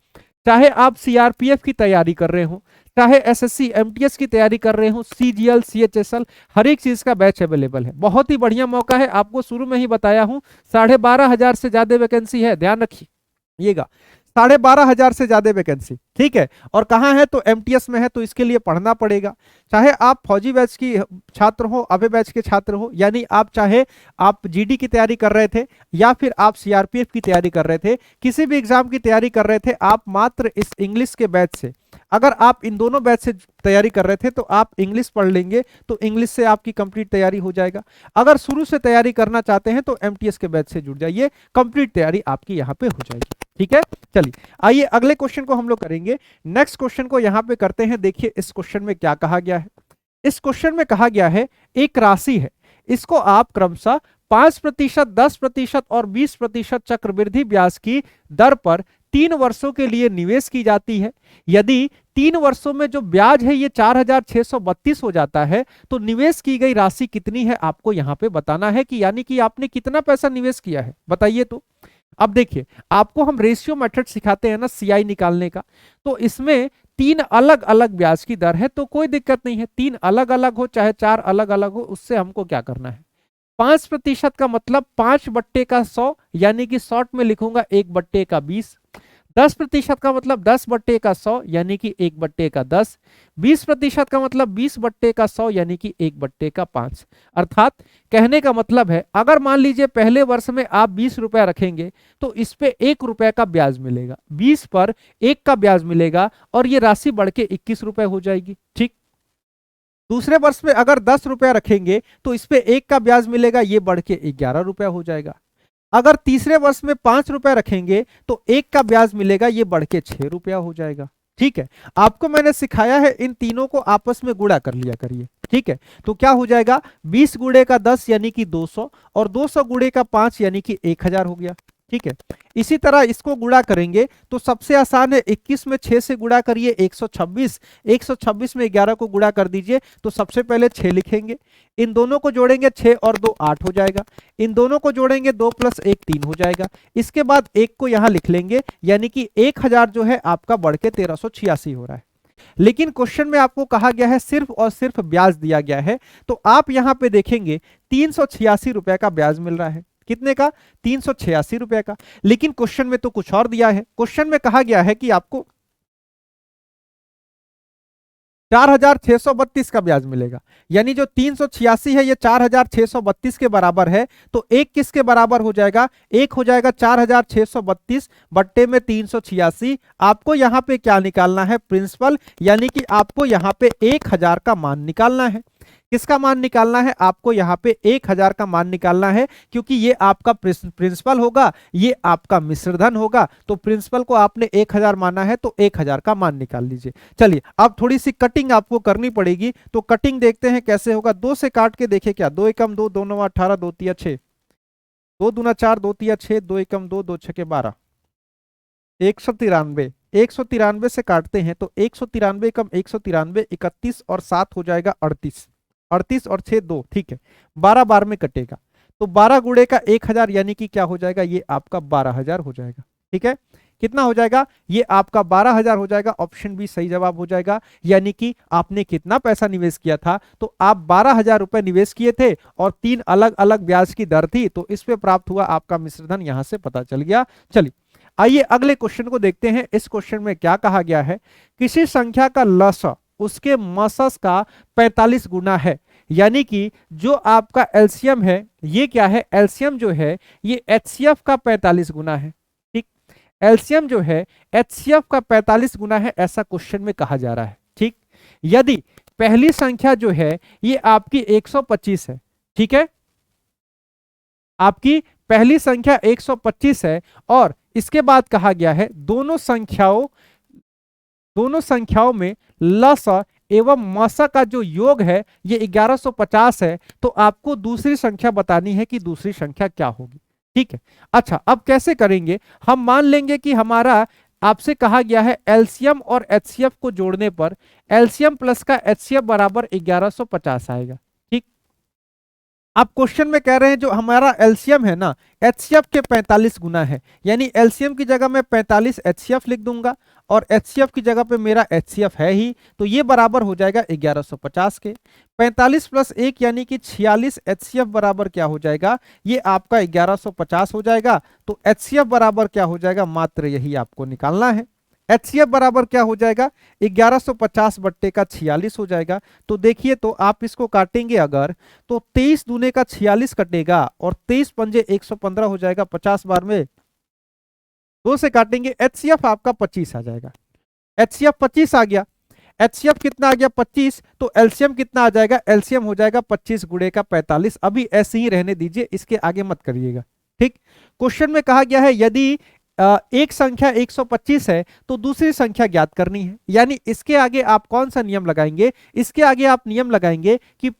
चाहे आप सीआरपीएफ की तैयारी कर रहे हो, चाहे एसएससी एमटीएस की तैयारी कर रहे हो, सीजीएल सीएचएसएल, हर एक चीज का बैच अवेलेबल है। बहुत ही बढ़िया मौका है, आपको शुरू में ही बताया हूं 12500 से ज्यादा वैकेंसी है, ध्यान रखिएगा। 12500 से ज्यादा वैकेंसी, ठीक है। और कहाँ है, तो एमटीएस में है, तो इसके लिए पढ़ना पड़ेगा। चाहे आप फौजी बैच की छात्र हो, अबे बैच के छात्र हो, यानी आप चाहे आप जीडी की तैयारी कर रहे थे या फिर आप सीआरपीएफ की तैयारी कर रहे थे, किसी भी एग्जाम की तैयारी कर रहे थे, आप मात्र इस इंग्लिश के बैच से, अगर आप इन दोनों बैच से तैयारी कर रहे थे तो आप इंग्लिश पढ़ लेंगे, तो इंग्लिश से आपकी कंप्लीट तैयारी हो जाएगा। अगर शुरू से तैयारी करना चाहते हैं तो एमटीएस के बैच से जुड़ जाइए, कंप्लीट तैयारी आपकी यहाँ पे हो जाएगी। ठीक है, चलिए आइए अगले क्वेश्चन को हम लोग करेंगे। नेक्स्ट क्वेश्चन को यहाँ पे करते हैं। देखिए इस क्वेश्चन में क्या कहा गया है। इस क्वेश्चन में कहा गया है, एक राशि है, इसको आप क्रमशः 5%, 10% और 20% चक्रवृद्धि ब्याज की दर पर 3 वर्षों के लिए निवेश की जाती है। यदि 3 वर्षों में जो ब्याज है ये 4632 हो जाता है, तो निवेश की गई राशि कितनी है, आपको यहाँ पे बताना है कि यानी कि आपने कितना पैसा निवेश किया है, बताइए। तो अब देखिए, आपको हम रेशियो मेथड सिखाते हैं ना सीआई निकालने का, तो इसमें 3 अलग अलग ब्याज की दर है, तो कोई दिक्कत नहीं है, 3 अलग अलग हो चाहे 4 अलग अलग हो, उससे हमको क्या करना है। 5% का मतलब 5/100, यानी कि शॉर्ट में लिखूंगा 1/20। 10% का मतलब 10/100, यानी कि 1/10। 20% का मतलब 20/100, यानी कि 1/5। अर्थात कहने का मतलब है, अगर मान लीजिए पहले वर्ष में आप 20 रुपया रखेंगे तो इस पे 1 रुपए का ब्याज मिलेगा, 20 पर 1 का ब्याज मिलेगा और ये राशि बढ़ के 21 रुपए हो जाएगी। ठीक, दूसरे वर्ष में अगर 10 रुपया रखेंगे तो इस पे 1 का ब्याज मिलेगा, ये बढ़ के 11 रुपया हो जाएगा। अगर तीसरे वर्ष में 5 रुपया रखेंगे तो 1 का ब्याज मिलेगा, ये बढ़ के 6 रुपया हो जाएगा। ठीक है, आपको मैंने सिखाया है इन तीनों को आपस में गुणा कर लिया करिए। ठीक है, तो क्या हो जाएगा, 20 गुणे का 10 यानी कि 200 और 200 गुणे का 5 यानी कि 1000 हो गया। ठीक है, इसी तरह इसको गुणा करेंगे तो सबसे आसान है, 21 में 6 से गुणा करिए 126, 126 में 11 को गुणा कर दीजिए, तो सबसे पहले 6 लिखेंगे, इन दोनों को जोड़ेंगे 6 और 2 8 हो जाएगा, इन दोनों को जोड़ेंगे 2 + 1 3 हो जाएगा। इसके बाद 1 को यहां लिख लेंगे, यानी कि 1000 जो है आपका बढ़ के 1386 हो रहा है। लेकिन क्वेश्चन में आपको कहा गया है सिर्फ और सिर्फ ब्याज दिया गया है, तो आप यहां पे देखेंगे 386 रुपए का ब्याज मिल रहा है। कितने का, 386 रुपए का। लेकिन क्वेश्चन में तो कुछ और दिया है, क्वेश्चन में कहा गया है कि आपको 4632 का ब्याज मिलेगा, यानी जो 386 है ये 4632 के बराबर है, तो एक किसके बराबर हो जाएगा, एक हो जाएगा 4632 बट्टे में 386। आपको यहां पे क्या निकालना है, प्रिंसिपल, यानी कि आपको यहां पे 1000 का मान निकालना है। किसका मान निकालना है, आपको यहाँ पे 1000 का मान निकालना है, क्योंकि ये आपका प्रिंसिपल होगा, ये आपका मिश्रधन होगा, तो प्रिंसिपल को आपने 1000 माना है तो 1000 का मान निकाल लीजिए। चलिए अब थोड़ी सी कटिंग आपको करनी पड़ेगी, तो कटिंग देखते हैं कैसे होगा। 2 से काट के देखे क्या, 2 एकम 2, 2 9 18, 2 3 6, 2 दूना 4, 2 3 6, 2 एकम 2, 2 6 12, 193। 193 से काटते हैं तो 193 कम 193, 31 और 7 हो जाएगा 38, 38 और 6 2, ठीक है, 12 बार में कटेगा, तो 12 गुणे का 1000 यानी कि क्या हो जाएगा, ये आपका 12000 हो जाएगा। ठीक है, कितना हो जाएगा, ये आपका 12000 हो जाएगा। ऑप्शन बी सही जवाब हो जाएगा। यानी कि आपने कितना पैसा निवेश किया था, तो आप 12000 रुपए निवेश किए थे और 3 अलग अलग ब्याज की दर थी, तो इस पे प्राप्त हुआ आपका मिश्रधन, यहां से पता चल गया। चलिए आइए अगले क्वेश्चन को देखते हैं। इस क्वेश्चन में क्या कहा गया है, किसी संख्या का लस उसके मसस का 45 गुना है, यानी कि जो आपका एलसीएम है, ये क्या है, एलसीएम जो है ये एचसीएफ का 45 गुना है। ठीक, एलसीएम जो है एचसीएफ का 45 गुना है, ऐसा क्वेश्चन में कहा जा रहा है। ठीक, यदि पहली संख्या जो है ये आपकी 125 है, ठीक है, आपकी पहली संख्या 125 है और इसके बाद कहा गया है दोनों संख्याओं में लसा एवं मसा का जो योग है ये 1150 है, तो आपको दूसरी संख्या बतानी है कि दूसरी संख्या क्या होगी। ठीक है, अच्छा अब कैसे करेंगे, हम मान लेंगे कि हमारा आपसे कहा गया है एलसीएम और एचसीएफ को जोड़ने पर एलसीएम प्लस का एचसीएफ बराबर 1150 आएगा। ठीक, आप क्वेश्चन में कह रहे हैं जो हमारा एलसीएम है ना एचसीएफ के 45 गुना है, यानी एलसीएम की जगह मैं 45 एचसीएफ लिख दूंगा और एचसीएफ की जगह पे मेरा एचसीएफ है ही, तो ये बराबर हो जाएगा 1150 के। 45 प्लस 1 यानी कि 46 एचसीएफ बराबर क्या हो जाएगा, ये आपका 1150 हो जाएगा। तो एचसीएफ बराबर क्या हो जाएगा, मात्र यही आपको निकालना है। एचसीएफ बराबर क्या हो जाएगा 1150 बट्टे का 46 हो जाएगा। तो देखिए तो आप इसको काटेंगे अगर तो 23 दूने का 46 कटेगा और 23 पंजे 115 हो जाएगा, 50 बार में 2 से काटेंगे, एचसीएफ आपका 25 आ जाएगा। एचसीएफ 25 आ गया, एचसीएफ कितना आ गया 25, तो एलसीएम कितना आ जाएगा, एलसीएम हो जाएगा 25 गुणे का 45। अभी ऐसे ही रहने दीजिए, इसके आगे मत करिएगा। ठीक, क्वेश्चन में कहा गया है यदि एक संख्या 125 है तो दूसरी संख्या ज्ञात करनी है, यानी इसके आगे आप कौन सा नियम लगाएंगे, इसके आगे आप नियम लगाएंगे कि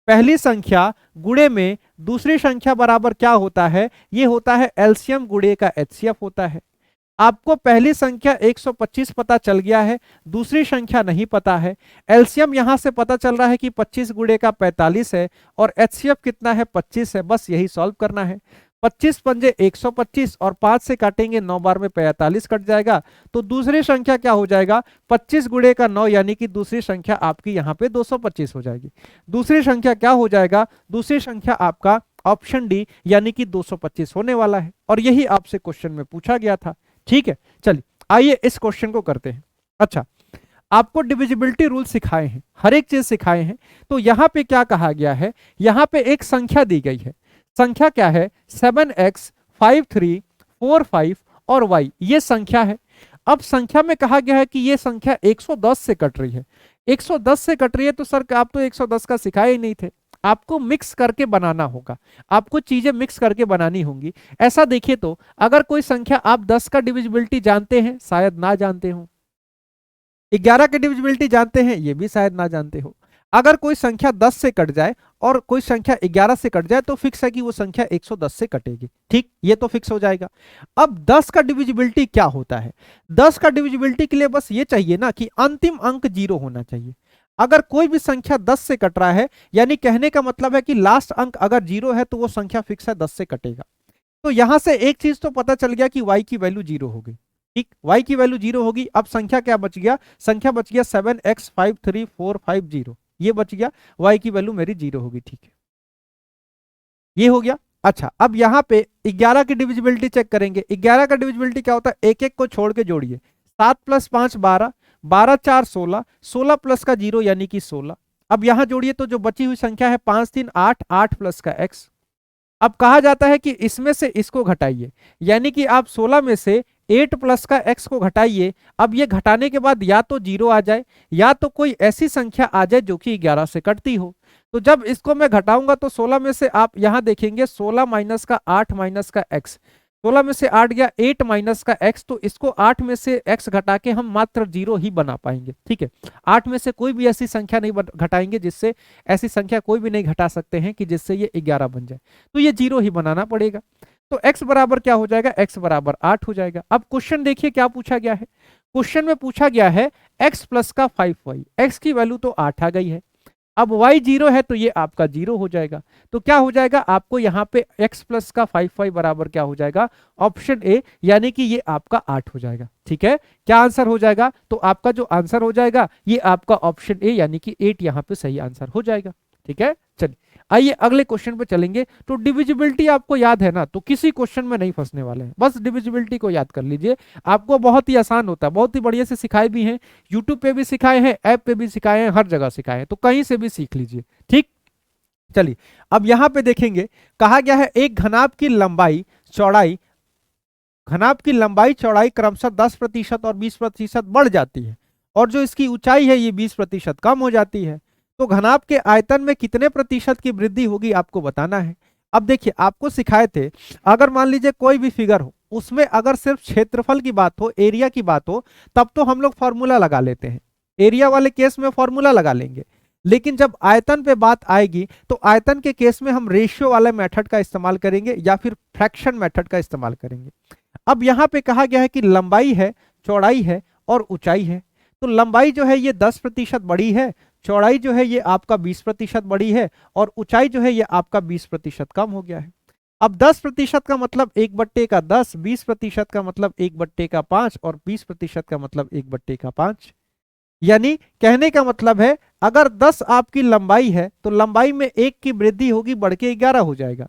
पहली संख्या गुणे में दूसरी संख्या बराबर क्या होता है, ये होता है एलसीएम गुणे का एचसीएफ होता है। आपको पहली संख्या 125 पता चल गया है, दूसरी संख्या नहीं पता है। एलसीएम यहां से पता चल रहा है कि 25 गुणे का 45 है और एचसीएफ कितना है 25 है, बस यही सॉल्व करना है। 25 पंजे 125 और 5 से काटेंगे 9 बार में 45 कट जाएगा, तो दूसरी संख्या क्या हो जाएगा 25 गुणे का 9, यानी कि दूसरी संख्या आपकी यहाँ पे 225 हो जाएगी। दूसरी संख्या क्या हो जाएगा, दूसरी संख्या आपका ऑप्शन डी यानी कि 225 होने वाला है, और यही आपसे क्वेश्चन में पूछा गया था। ठीक है, चलिए आइए इस क्वेश्चन को करते हैं। अच्छा, आपको डिविजिबिलिटी रूल सिखाए हैं, हर एक चीज सिखाए हैं। तो यहाँ पे क्या कहा गया है, यहाँ पे एक संख्या दी गई है, संख्या क्या है 7x 53 45 और y, ये संख्या है। अब संख्या में कहा गया है कि ये संख्या 110 से कट रही है। 110 से कट रही है तो सर आप तो 110 का सिखाए ही नहीं थे, आपको मिक्स करके बनाना होगा, आपको चीजें मिक्स करके बनानी होंगी। ऐसा देखिए तो अगर कोई संख्या आप 10 का डिविजिबिलिटी जानते हैं, शायद ना जानते हो, 11 का डिविजिबिलिटी जानते हैं, ये भी शायद ना जानते हो। अगर कोई संख्या 10 से कट जाए और कोई संख्या 11 से कट जाए तो फिक्स है कि वो संख्या 110 से कटेगी। ठीक, ये तो फिक्स हो जाएगा। अब 10 का डिविजिबिलिटी क्या होता है, 10 का डिविजिबिलिटी के लिए बस ये चाहिए ना कि अंतिम अंक 0 होना चाहिए। अगर कोई भी संख्या 10 से कट रहा है, यानी कहने का मतलब है कि लास्ट अंक अगर 0 है तो वो संख्या फिक्स है, 10 से कटेगा। तो यहां से एक चीज तो पता चल गया कि y की वैल्यू 0 होगी। ठीक, y की वैल्यू 0 होगी। अब संख्या क्या बच गया, संख्या बच गया 7x 53450, ये बच गया, y की वैल्यू मेरी 0 होगी। ठीक है, ये हो गया। अच्छा, अब यहाँ पे 11 की डिविजिबिलिटी चेक करेंगे। 11 का डिविजिबिलिटी क्या होता है, एक एक को छोड़ के जोड़िए। 7 + 5 12, 12 × 4 16, 16 प्लस का 0 यानी कि 16। अब यहां जोड़िए तो जो बची हुई संख्या है 5 3 8, 8 प्लस का x। अब कहा जाता है कि इसमें से इसको घटाइए, यानी कि आप 16 में से 8 प्लस का x को घटाइए। अब ये घटाने के बाद या तो 0 आ जाए या तो कोई ऐसी संख्या आ जाए जो कि 11 से कटती हो। तो जब इसको मैं घटाऊंगा तो 16 में से आप यहां देखेंगे 16 माइनस का 8 माइनस का x, 16 में से 8 गया, 8 माइनस का x, तो इसको 8 में से x घटा के हम मात्र 0 ही बना पाएंगे। ठीक है, 8 में से कोई भी ऐसी संख्या नहीं घटाएंगे जिससे, ऐसी संख्या कोई भी नहीं घटा सकते हैं कि जिससे ये 11 बन जाए, तो ये 0 ही बनाना पड़ेगा। तो x बराबर क्या हो जाएगा, x बराबर 8 हो जाएगा। अब क्वेश्चन देखिए क्या पूछा गया है, क्वेश्चन में पूछा गया है x प्लस का 5y, x की वैल्यू तो 8 आ गई है। अब y 0 है तो ये आपका 0 हो जाएगा। तो क्या हो जाएगा, आपको यहाँ पे x प्लस का 5y बराबर क्या हो जाएगा, ऑप्शन ए, यानी कि ये आपका 8 हो जाएगा। ठीक है, क्या आंसर हो जाएगा, तो आपका जो आंसर हो जाएगा ये आपका ऑप्शन ए यानी कि 8 यहाँ पे सही आंसर हो जाएगा। ठीक है, चलिए आइए अगले क्वेश्चन पे चलेंगे। तो डिविजिबिलिटी आपको याद है ना, तो किसी क्वेश्चन में नहीं फंसने वाले हैं, बस डिविजिबिलिटी को याद कर लीजिए, आपको बहुत ही आसान होता है, बहुत ही बढ़िया से सिखाए भी हैं, यूट्यूब पे भी सिखाए हैं, ऐप पे भी सिखाए हैं, हर जगह सिखाए हैं, तो कहीं से भी सीख लीजिए। ठीक, चलिए अब यहां पे देखेंगे, कहा गया है एक घनाभ की लंबाई चौड़ाई क्रमशः 10% और 20% बढ़ जाती है और जो इसकी ऊंचाई है ये 20% कम हो जाती है। तो घनाभ के आयतन में कितने प्रतिशत की वृद्धि होगी आपको बताना है। अब देखिए आपको सिखाए थे, अगर मान लीजिए कोई भी फिगर हो, उसमें अगर सिर्फ क्षेत्रफल की बात हो, एरिया की बात हो, तब तो हम लोग फॉर्मूला लगा लेते हैं, एरिया वाले केस में फॉर्मूला लगा लेंगे। लेकिन जब आयतन पे बात आएगी तो आयतन के केस में हम रेशियो वाले मेथड का इस्तेमाल करेंगे या फिर फ्रैक्शन मेथड का इस्तेमाल करेंगे। अब यहाँ पे कहा गया है कि लंबाई है, चौड़ाई है और ऊंचाई है। तो लंबाई जो है ये 10% बड़ी है, चौड़ाई जो है ये आपका 20% बड़ी है और ऊंचाई जो है ये आपका 20% कम हो गया है। अब 10% का मतलब 1/10, 20% का मतलब 1/5 और 20% का मतलब 1/5। यानी कहने का मतलब है अगर 10 आपकी लंबाई है तो लंबाई में 1 की वृद्धि होगी, बढ़ के 11 हो जाएगा।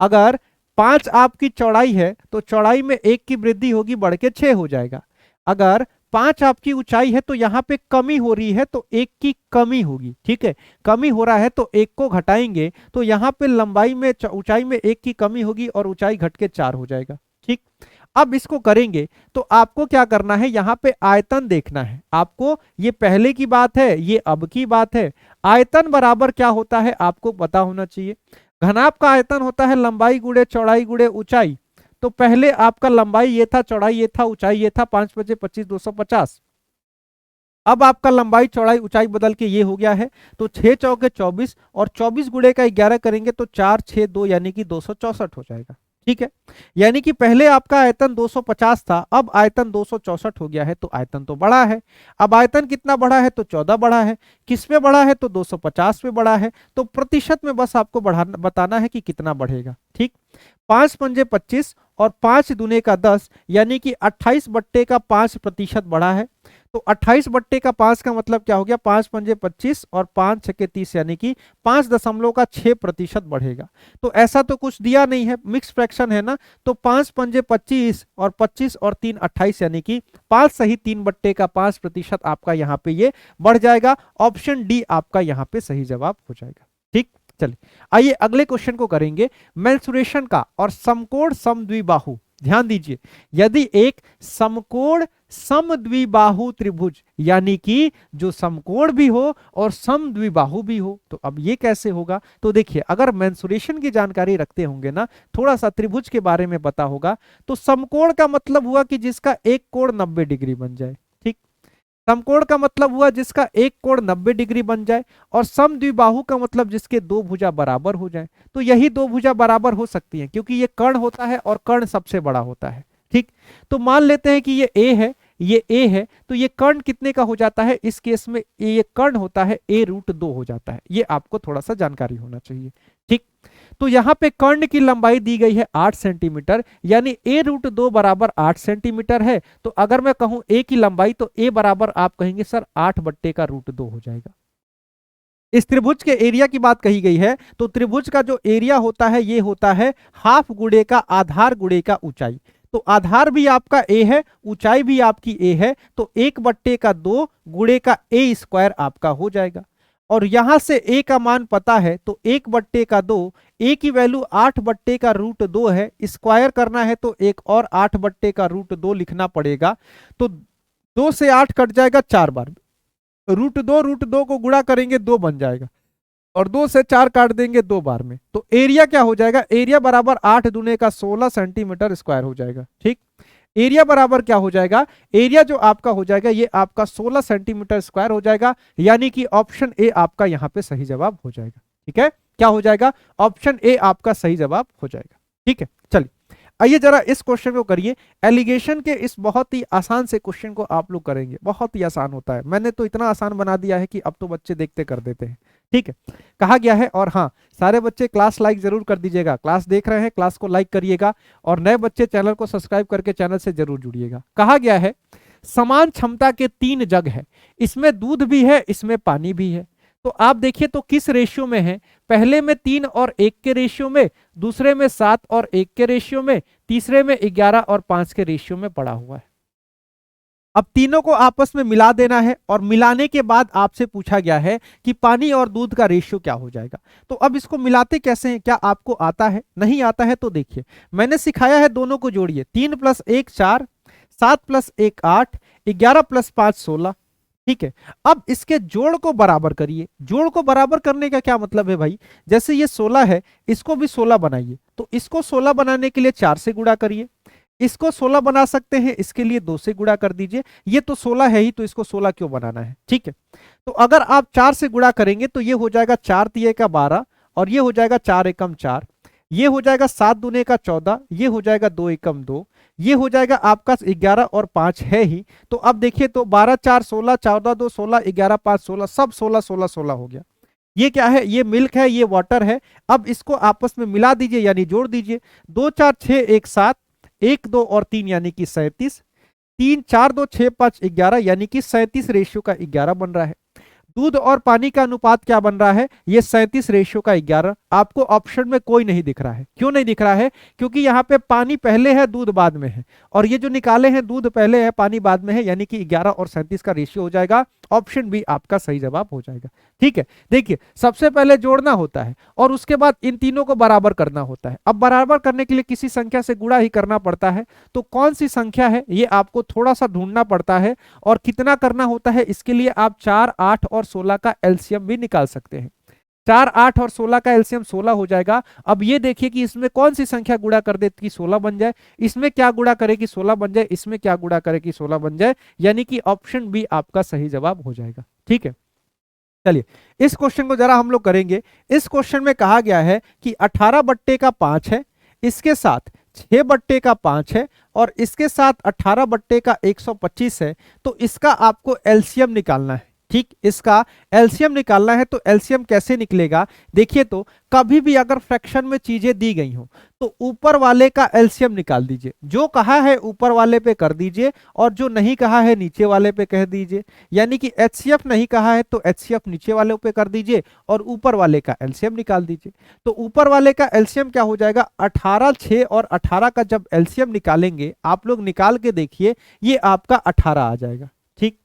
अगर 5 आपकी चौड़ाई है तो चौड़ाई में 1 की वृद्धि होगी, बढ़ के 6 हो जाएगा। अगर 5 आपकी ऊंचाई है तो यहाँ पे कमी हो रही है तो 1 की कमी होगी, ठीक है, कमी हो रहा है तो 1 को घटाएंगे तो यहाँ पे लंबाई में ऊंचाई में 1 की कमी होगी और ऊंचाई घट के 4 हो जाएगा। ठीक, अब इसको करेंगे तो आपको क्या करना है, यहाँ पे आयतन देखना है आपको। ये पहले की बात है, ये अब की बात है। आयतन बराबर क्या होता है आपको पता होना चाहिए। घनाभ का आयतन होता है लंबाई गुणे चौड़ाई गुणे ऊंचाई। तो पहले आपका लंबाई ये था, चौड़ाई ये था, ऊंचाई ये था, 5 × 25 250। अब आपका लंबाई चौड़ाई ऊंचाई बदल के ये हो गया है। तो 6 चौके 24 और 24 गुणे का 11 करेंगे तो 4 6 2 यानी कि 264 हो जाएगा। ठीक है, यानी कि पहले आपका आयतन 250 था, अब आयतन 264 हो गया है, तो आयतन तो बड़ा है। अब आयतन कितना बड़ा है, तो 14 बड़ा है। किस पे बड़ा है, तो 250 पे बड़ा है। तो प्रतिशत में बस आपको बढ़ाना बताना है कि कितना बढ़ेगा। ठीक, 5 पंजे 25 और 5 दूने का 10 यानी कि 28/5% बढ़ा है। तो 28/5 का मतलब क्या हो गया, 5 पंजे 25 और 5 छके 30 यानी कि 5.6% बढ़ेगा। तो ऐसा तो कुछ दिया नहीं है, मिक्स फ्रैक्शन है ना, तो 5 पंजे 25 और 25 और 3 28 यानी कि 5 सही 3/5% आपका यहाँ पे ये बढ़ जाएगा। ऑप्शन डी आपका यहाँ पे सही जवाब हो जाएगा। ठीक, चलिए आइए अगले क्वेश्चन को करेंगे, मेंसुरेशन का और समकोण समद्विबाहु। ध्यान दीजिए, यदि एक समकोण समद्विबाहु त्रिभुज यानी कि जो समकोण भी हो और समद्विबाहु भी हो, तो अब ये कैसे होगा, तो देखिए अगर मेंसुरेशन की जानकारी रखते होंगे ना, थोड़ा सा त्रिभुज के बारे में पता होगा, तो समकोण का मतलब हुआ कि जिसका एक कोण 90 डिग्री बन जाए। ठीक, समकोण का मतलब हुआ जिसका एक कोण 90 डिग्री बन जाए, और समद्विबाहु का मतलब जिसके दो भुजा बराबर हो जाए। तो यही दो भुजा बराबर हो सकती हैं क्योंकि ये कर्ण होता है और कर्ण सबसे बड़ा होता है। ठीक, तो मान लेते हैं कि ये ए है, ये ए है, तो ये कर्ण कितने का हो जाता है, इस केस में ये कर्ण होता है a√2 हो जाता है। ये आपको थोड़ा सा जानकारी होना चाहिए। ठीक, तो यहाँ पे कर्ण की लंबाई दी गई है 8 सेंटीमीटर, यानी a√2 बराबर 8 सेंटीमीटर है। तो अगर मैं कहूं a की लंबाई, तो a बराबर आप कहेंगे सर 8/√2 हो जाएगा। इस त्रिभुज के एरिया की बात कही गई है, तो त्रिभुज का जो एरिया होता है ये होता है हाफ गुणे का आधार गुणे का ऊंचाई। तो आधार भी आपका a है, ऊंचाई भी आपकी a है, तो 1/2 गुणे का a² आपका हो जाएगा। और यहां से a का मान पता है, तो 1/2, a की वैल्यू 8/√2 है, स्क्वायर करना है तो एक और 8/√2 लिखना पड़ेगा। तो 2 से 8 कट जाएगा 4 बार, √2 को गुणा करेंगे 2 बन जाएगा, और 2 से 4 काट देंगे 2 बार में। तो एरिया क्या हो जाएगा, एरिया बराबर 8 दूने का 16 सेंटीमीटर स्क्वायर हो जाएगा। ठीक, एरिया बराबर क्या हो जाएगा, एरिया जो आपका हो जाएगा ये आपका 16 सेंटीमीटर स्क्वायर हो जाएगा, यानी कि ऑप्शन ए आपका यहाँ पे सही जवाब हो जाएगा। ठीक है, क्या हो जाएगा, ऑप्शन ए आपका सही जवाब हो जाएगा। ठीक है, चलिए आइए जरा इस क्वेश्चन को करिए। एलिगेशन के इस बहुत ही आसान से क्वेश्चन को आप लोग करेंगे, बहुत ही आसान होता है, मैंने तो इतना आसान बना दिया है कि अब तो बच्चे देखते कर देते हैं। ठीक है, कहा गया है, और हाँ सारे बच्चे क्लास लाइक जरूर कर दीजिएगा, क्लास देख रहे हैं क्लास को लाइक करिएगा, और नए बच्चे चैनल को सब्सक्राइब करके चैनल से जरूर जुड़िएगा। कहा गया है समान क्षमता के 3 जग है, इसमें दूध भी है, इसमें पानी भी है। तो आप देखिए तो किस रेशियो में है, पहले में 3 और 1 के रेशियो में, दूसरे में 7 और 1 के रेशियो में, तीसरे में 11 और 5 के रेशियो में पड़ा हुआ है। अब तीनों को आपस में मिला देना है, और मिलाने के बाद आपसे पूछा गया है कि पानी और दूध का रेशियो क्या हो जाएगा। तो अब इसको मिलाते कैसे हैं, क्या आपको आता है, नहीं आता है तो देखिए मैंने सिखाया है, दोनों को जोड़िए, 3 + 1 4, 7 + 1 8, 11 + 5 16। ठीक है। अब इसके जोड़ को बराबर करिए। जोड़ को बराबर करने का क्या मतलब है भाई, जैसे ये 16 है, इसको भी 16 बनाइए, तो इसको 16 बनाने के लिए 4 से गुणा करिए, इसको 16 बना सकते हैं, इसके लिए 2 से गुणा कर दीजिए। ये तो 16 है ही, तो इसको 16 क्यों बनाना है, ठीक है। तो अगर आप 4 से गुणा करेंगे तो ये हो जाएगा 4 तिये का 12, और ये हो जाएगा 4 एकम 4, ये हो जाएगा 7 दूने का 14, ये हो जाएगा 2 एकम 2, ये हो जाएगा आपका 11 और 5 है ही। तो अब देखिए तो 12 4 16, 14 2 16, 11 5 16, सब 16 16 16 हो गया। ये क्या है, ये मिल्क है, ये वाटर है। अब इसको आपस में मिला दीजिए यानी जोड़ दीजिए। 2 4 6 1 7, 1 2 और 3 यानी कि 37, 3 4 2 6 5 11 यानी कि 37 रेशियो का 11 बन रहा है। दूध और पानी का अनुपात क्या बन रहा है, ये 37 रेशियो का 11। आपको ऑप्शन में कोई नहीं दिख रहा है, क्यों नहीं दिख रहा है, क्योंकि यहाँ पे पानी पहले है दूध बाद में है, और ये जो निकाले हैं दूध पहले है पानी बाद में है, यानी कि 11 और 37 का रेशियो हो जाएगा। ऑप्शन बी आपका सही जवाब हो जाएगा। ठीक है, देखिए सबसे पहले जोड़ना होता है और उसके बाद इन तीनों को बराबर करना होता है। अब बराबर करने के लिए किसी संख्या से गुणा ही करना पड़ता है, तो कौन सी संख्या है ये आपको थोड़ा सा ढूंढना पड़ता है। और कितना करना होता है, इसके लिए आप 4 8 और 16 का एलसीएम भी निकाल सकते हैं। 4 8 और 16 का एलसीएम 16 हो जाएगा। अब ये देखिए कि इसमें कौन सी संख्या गुणा कर दे कि 16 बन जाए, इसमें क्या गुणा करे कि 16 बन जाए, इसमें क्या गुणा करे कि 16 बन जाए, यानी कि ऑप्शन बी आपका सही जवाब हो जाएगा। ठीक है, चलिए इस क्वेश्चन को जरा हम लोग करेंगे। इस क्वेश्चन में कहा गया है कि 18 बट्टे का 5 है, इसके साथ 6 बट्टे का 5 है, और इसके साथ 18 बट्टे का 125 है। तो इसका आपको एलसीएम निकालना है। ठीक, इसका एलसीएम निकालना है। तो एलसीएम कैसे निकलेगा, देखिए तो कभी भी अगर फ्रैक्शन में चीजें दी गई हो तो ऊपर वाले का एलसीएम निकाल दीजिए। जो कहा है ऊपर वाले पे कर दीजिए, और जो नहीं कहा है नीचे वाले पे कह दीजिए। यानी कि एचसीएफ नहीं कहा है तो एचसीएफ नीचे वाले पे कर दीजिए और ऊपर वाले का एलसीएम निकाल दीजिए। तो ऊपर वाले का एलसीएम क्या हो जाएगा, 18 6 और 18 का जब एलसीएम निकालेंगे, आप लोग निकाल के देखिए, ये आपका 18 आ जाएगा। ठीक,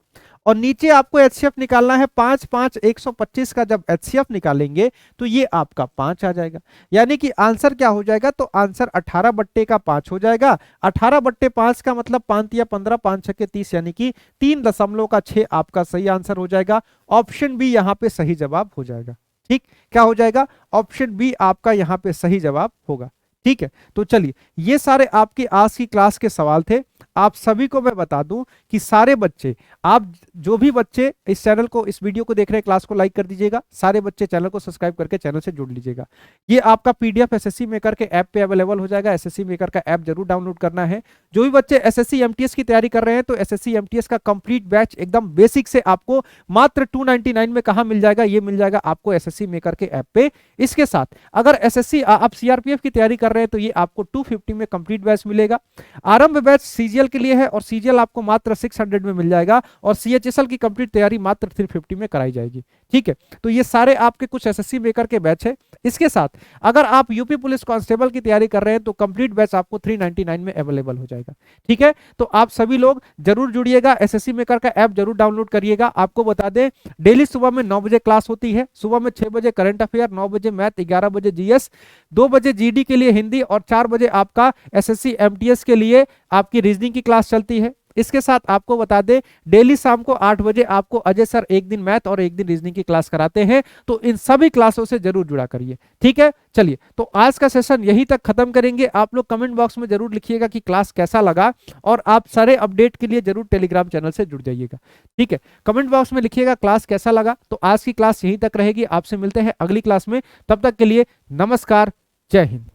और नीचे आपको एचसीएफ निकालना है 5 5 125 का जब एचसीएफ निकालेंगे तो ये आपका 5 आ जाएगा। यानी कि आंसर क्या हो जाएगा, तो आंसर 18 बट्टे का 5 हो जाएगा। 18 बट्टे 5 का मतलब 5 या 15, 5 6 30, यानी कि 3.6 आपका सही आंसर हो जाएगा। ऑप्शन बी यहाँ पे सही जवाब हो जाएगा। ठीक, क्या हो जाएगा, ऑप्शन बी आपका यहाँ पे सही जवाब होगा। ठीक है, तो चलिए ये सारे आपकी आज की क्लास के सवाल थे। आप सभी को मैं बता दूं कि सारे बच्चे, आप जो भी बच्चे इस चैनल को, इस वीडियो को देख रहे हैं, क्लास को लाइक कर दीजिएगा। सारे बच्चे चैनल को सब्सक्राइब करके चैनल से जुड़ लीजिएगा। ये आपका पीडीएफ एसएससी मेकर के ऐप पे अवेलेबल हो जाएगा। एसएससी मेकर का ऐप जरूर डाउनलोड करना है। जो भी बच्चे एसएससी एमटीएस की तैयारी कर रहे हैं तो एसएससी एमटीएस का कंप्लीट बैच एकदम बेसिक से आपको मात्र 299 में कहा मिल जाएगा, ये मिल जाएगा आपको एसएससी मेकर के ऐप पे। इसके साथ अगर एसएससी आप सीआरपीएफ की तैयारी कर रहे हैं तो ये आपको 250 में कंप्लीट बैच मिलेगा। आरंभ बैच सीजीएल के लिए है और सीजीएल आपको मात्र 600 में मिल जाएगा, और सीएचएसएल की कंप्लीट तैयारी मात्र 350 में कराई जाएगी। ठीक है, तो ये सारे आपके कुछ एसएससी मेकर के बैच है। इसके साथ अगर आप यूपी पुलिस कांस्टेबल की तैयारी कर रहे हैं तो कंप्लीट बैच आपको 399 में अवेलेबल हो जाएगा। ठीक है, तो आप सभी लोग जरूर जुड़िएगा, एसएससी मेकर का ऐप जरूर डाउनलोड करिएगा। आपको बता दें डेली सुबह में 9 बजे क्लास होती है। सुबह में 6 बजे करंट अफेयर, 9 बजे मैथ, 11 बजे जीएस, 2 बजे जीडी के लिए हिंदी, और 4 बजे आपका एसएससी एमटीएस के लिए आपकी रीजनिंग की क्लास चलती है। इसके साथ आपको बता दें डेली शाम को 8 बजे आपको अजय सर एक दिन मैथ और एक दिन रीजनिंग की क्लास कराते हैं। तो इन सभी क्लासों से जरूर जुड़ा करिए। ठीक है, चलिए तो आज का सेशन यहीं तक खत्म करेंगे। आप लोग कमेंट बॉक्स में जरूर लिखिएगा कि क्लास कैसा लगा, और आप सारे अपडेट के लिए जरूर टेलीग्राम चैनल से जुड़ जाइएगा। ठीक है, कमेंट बॉक्स में लिखिएगा क्लास कैसा लगा। तो आज की क्लास यहीं तक रहेगी, आपसे मिलते हैं अगली क्लास में। तब तक के लिए नमस्कार, जय हिंद।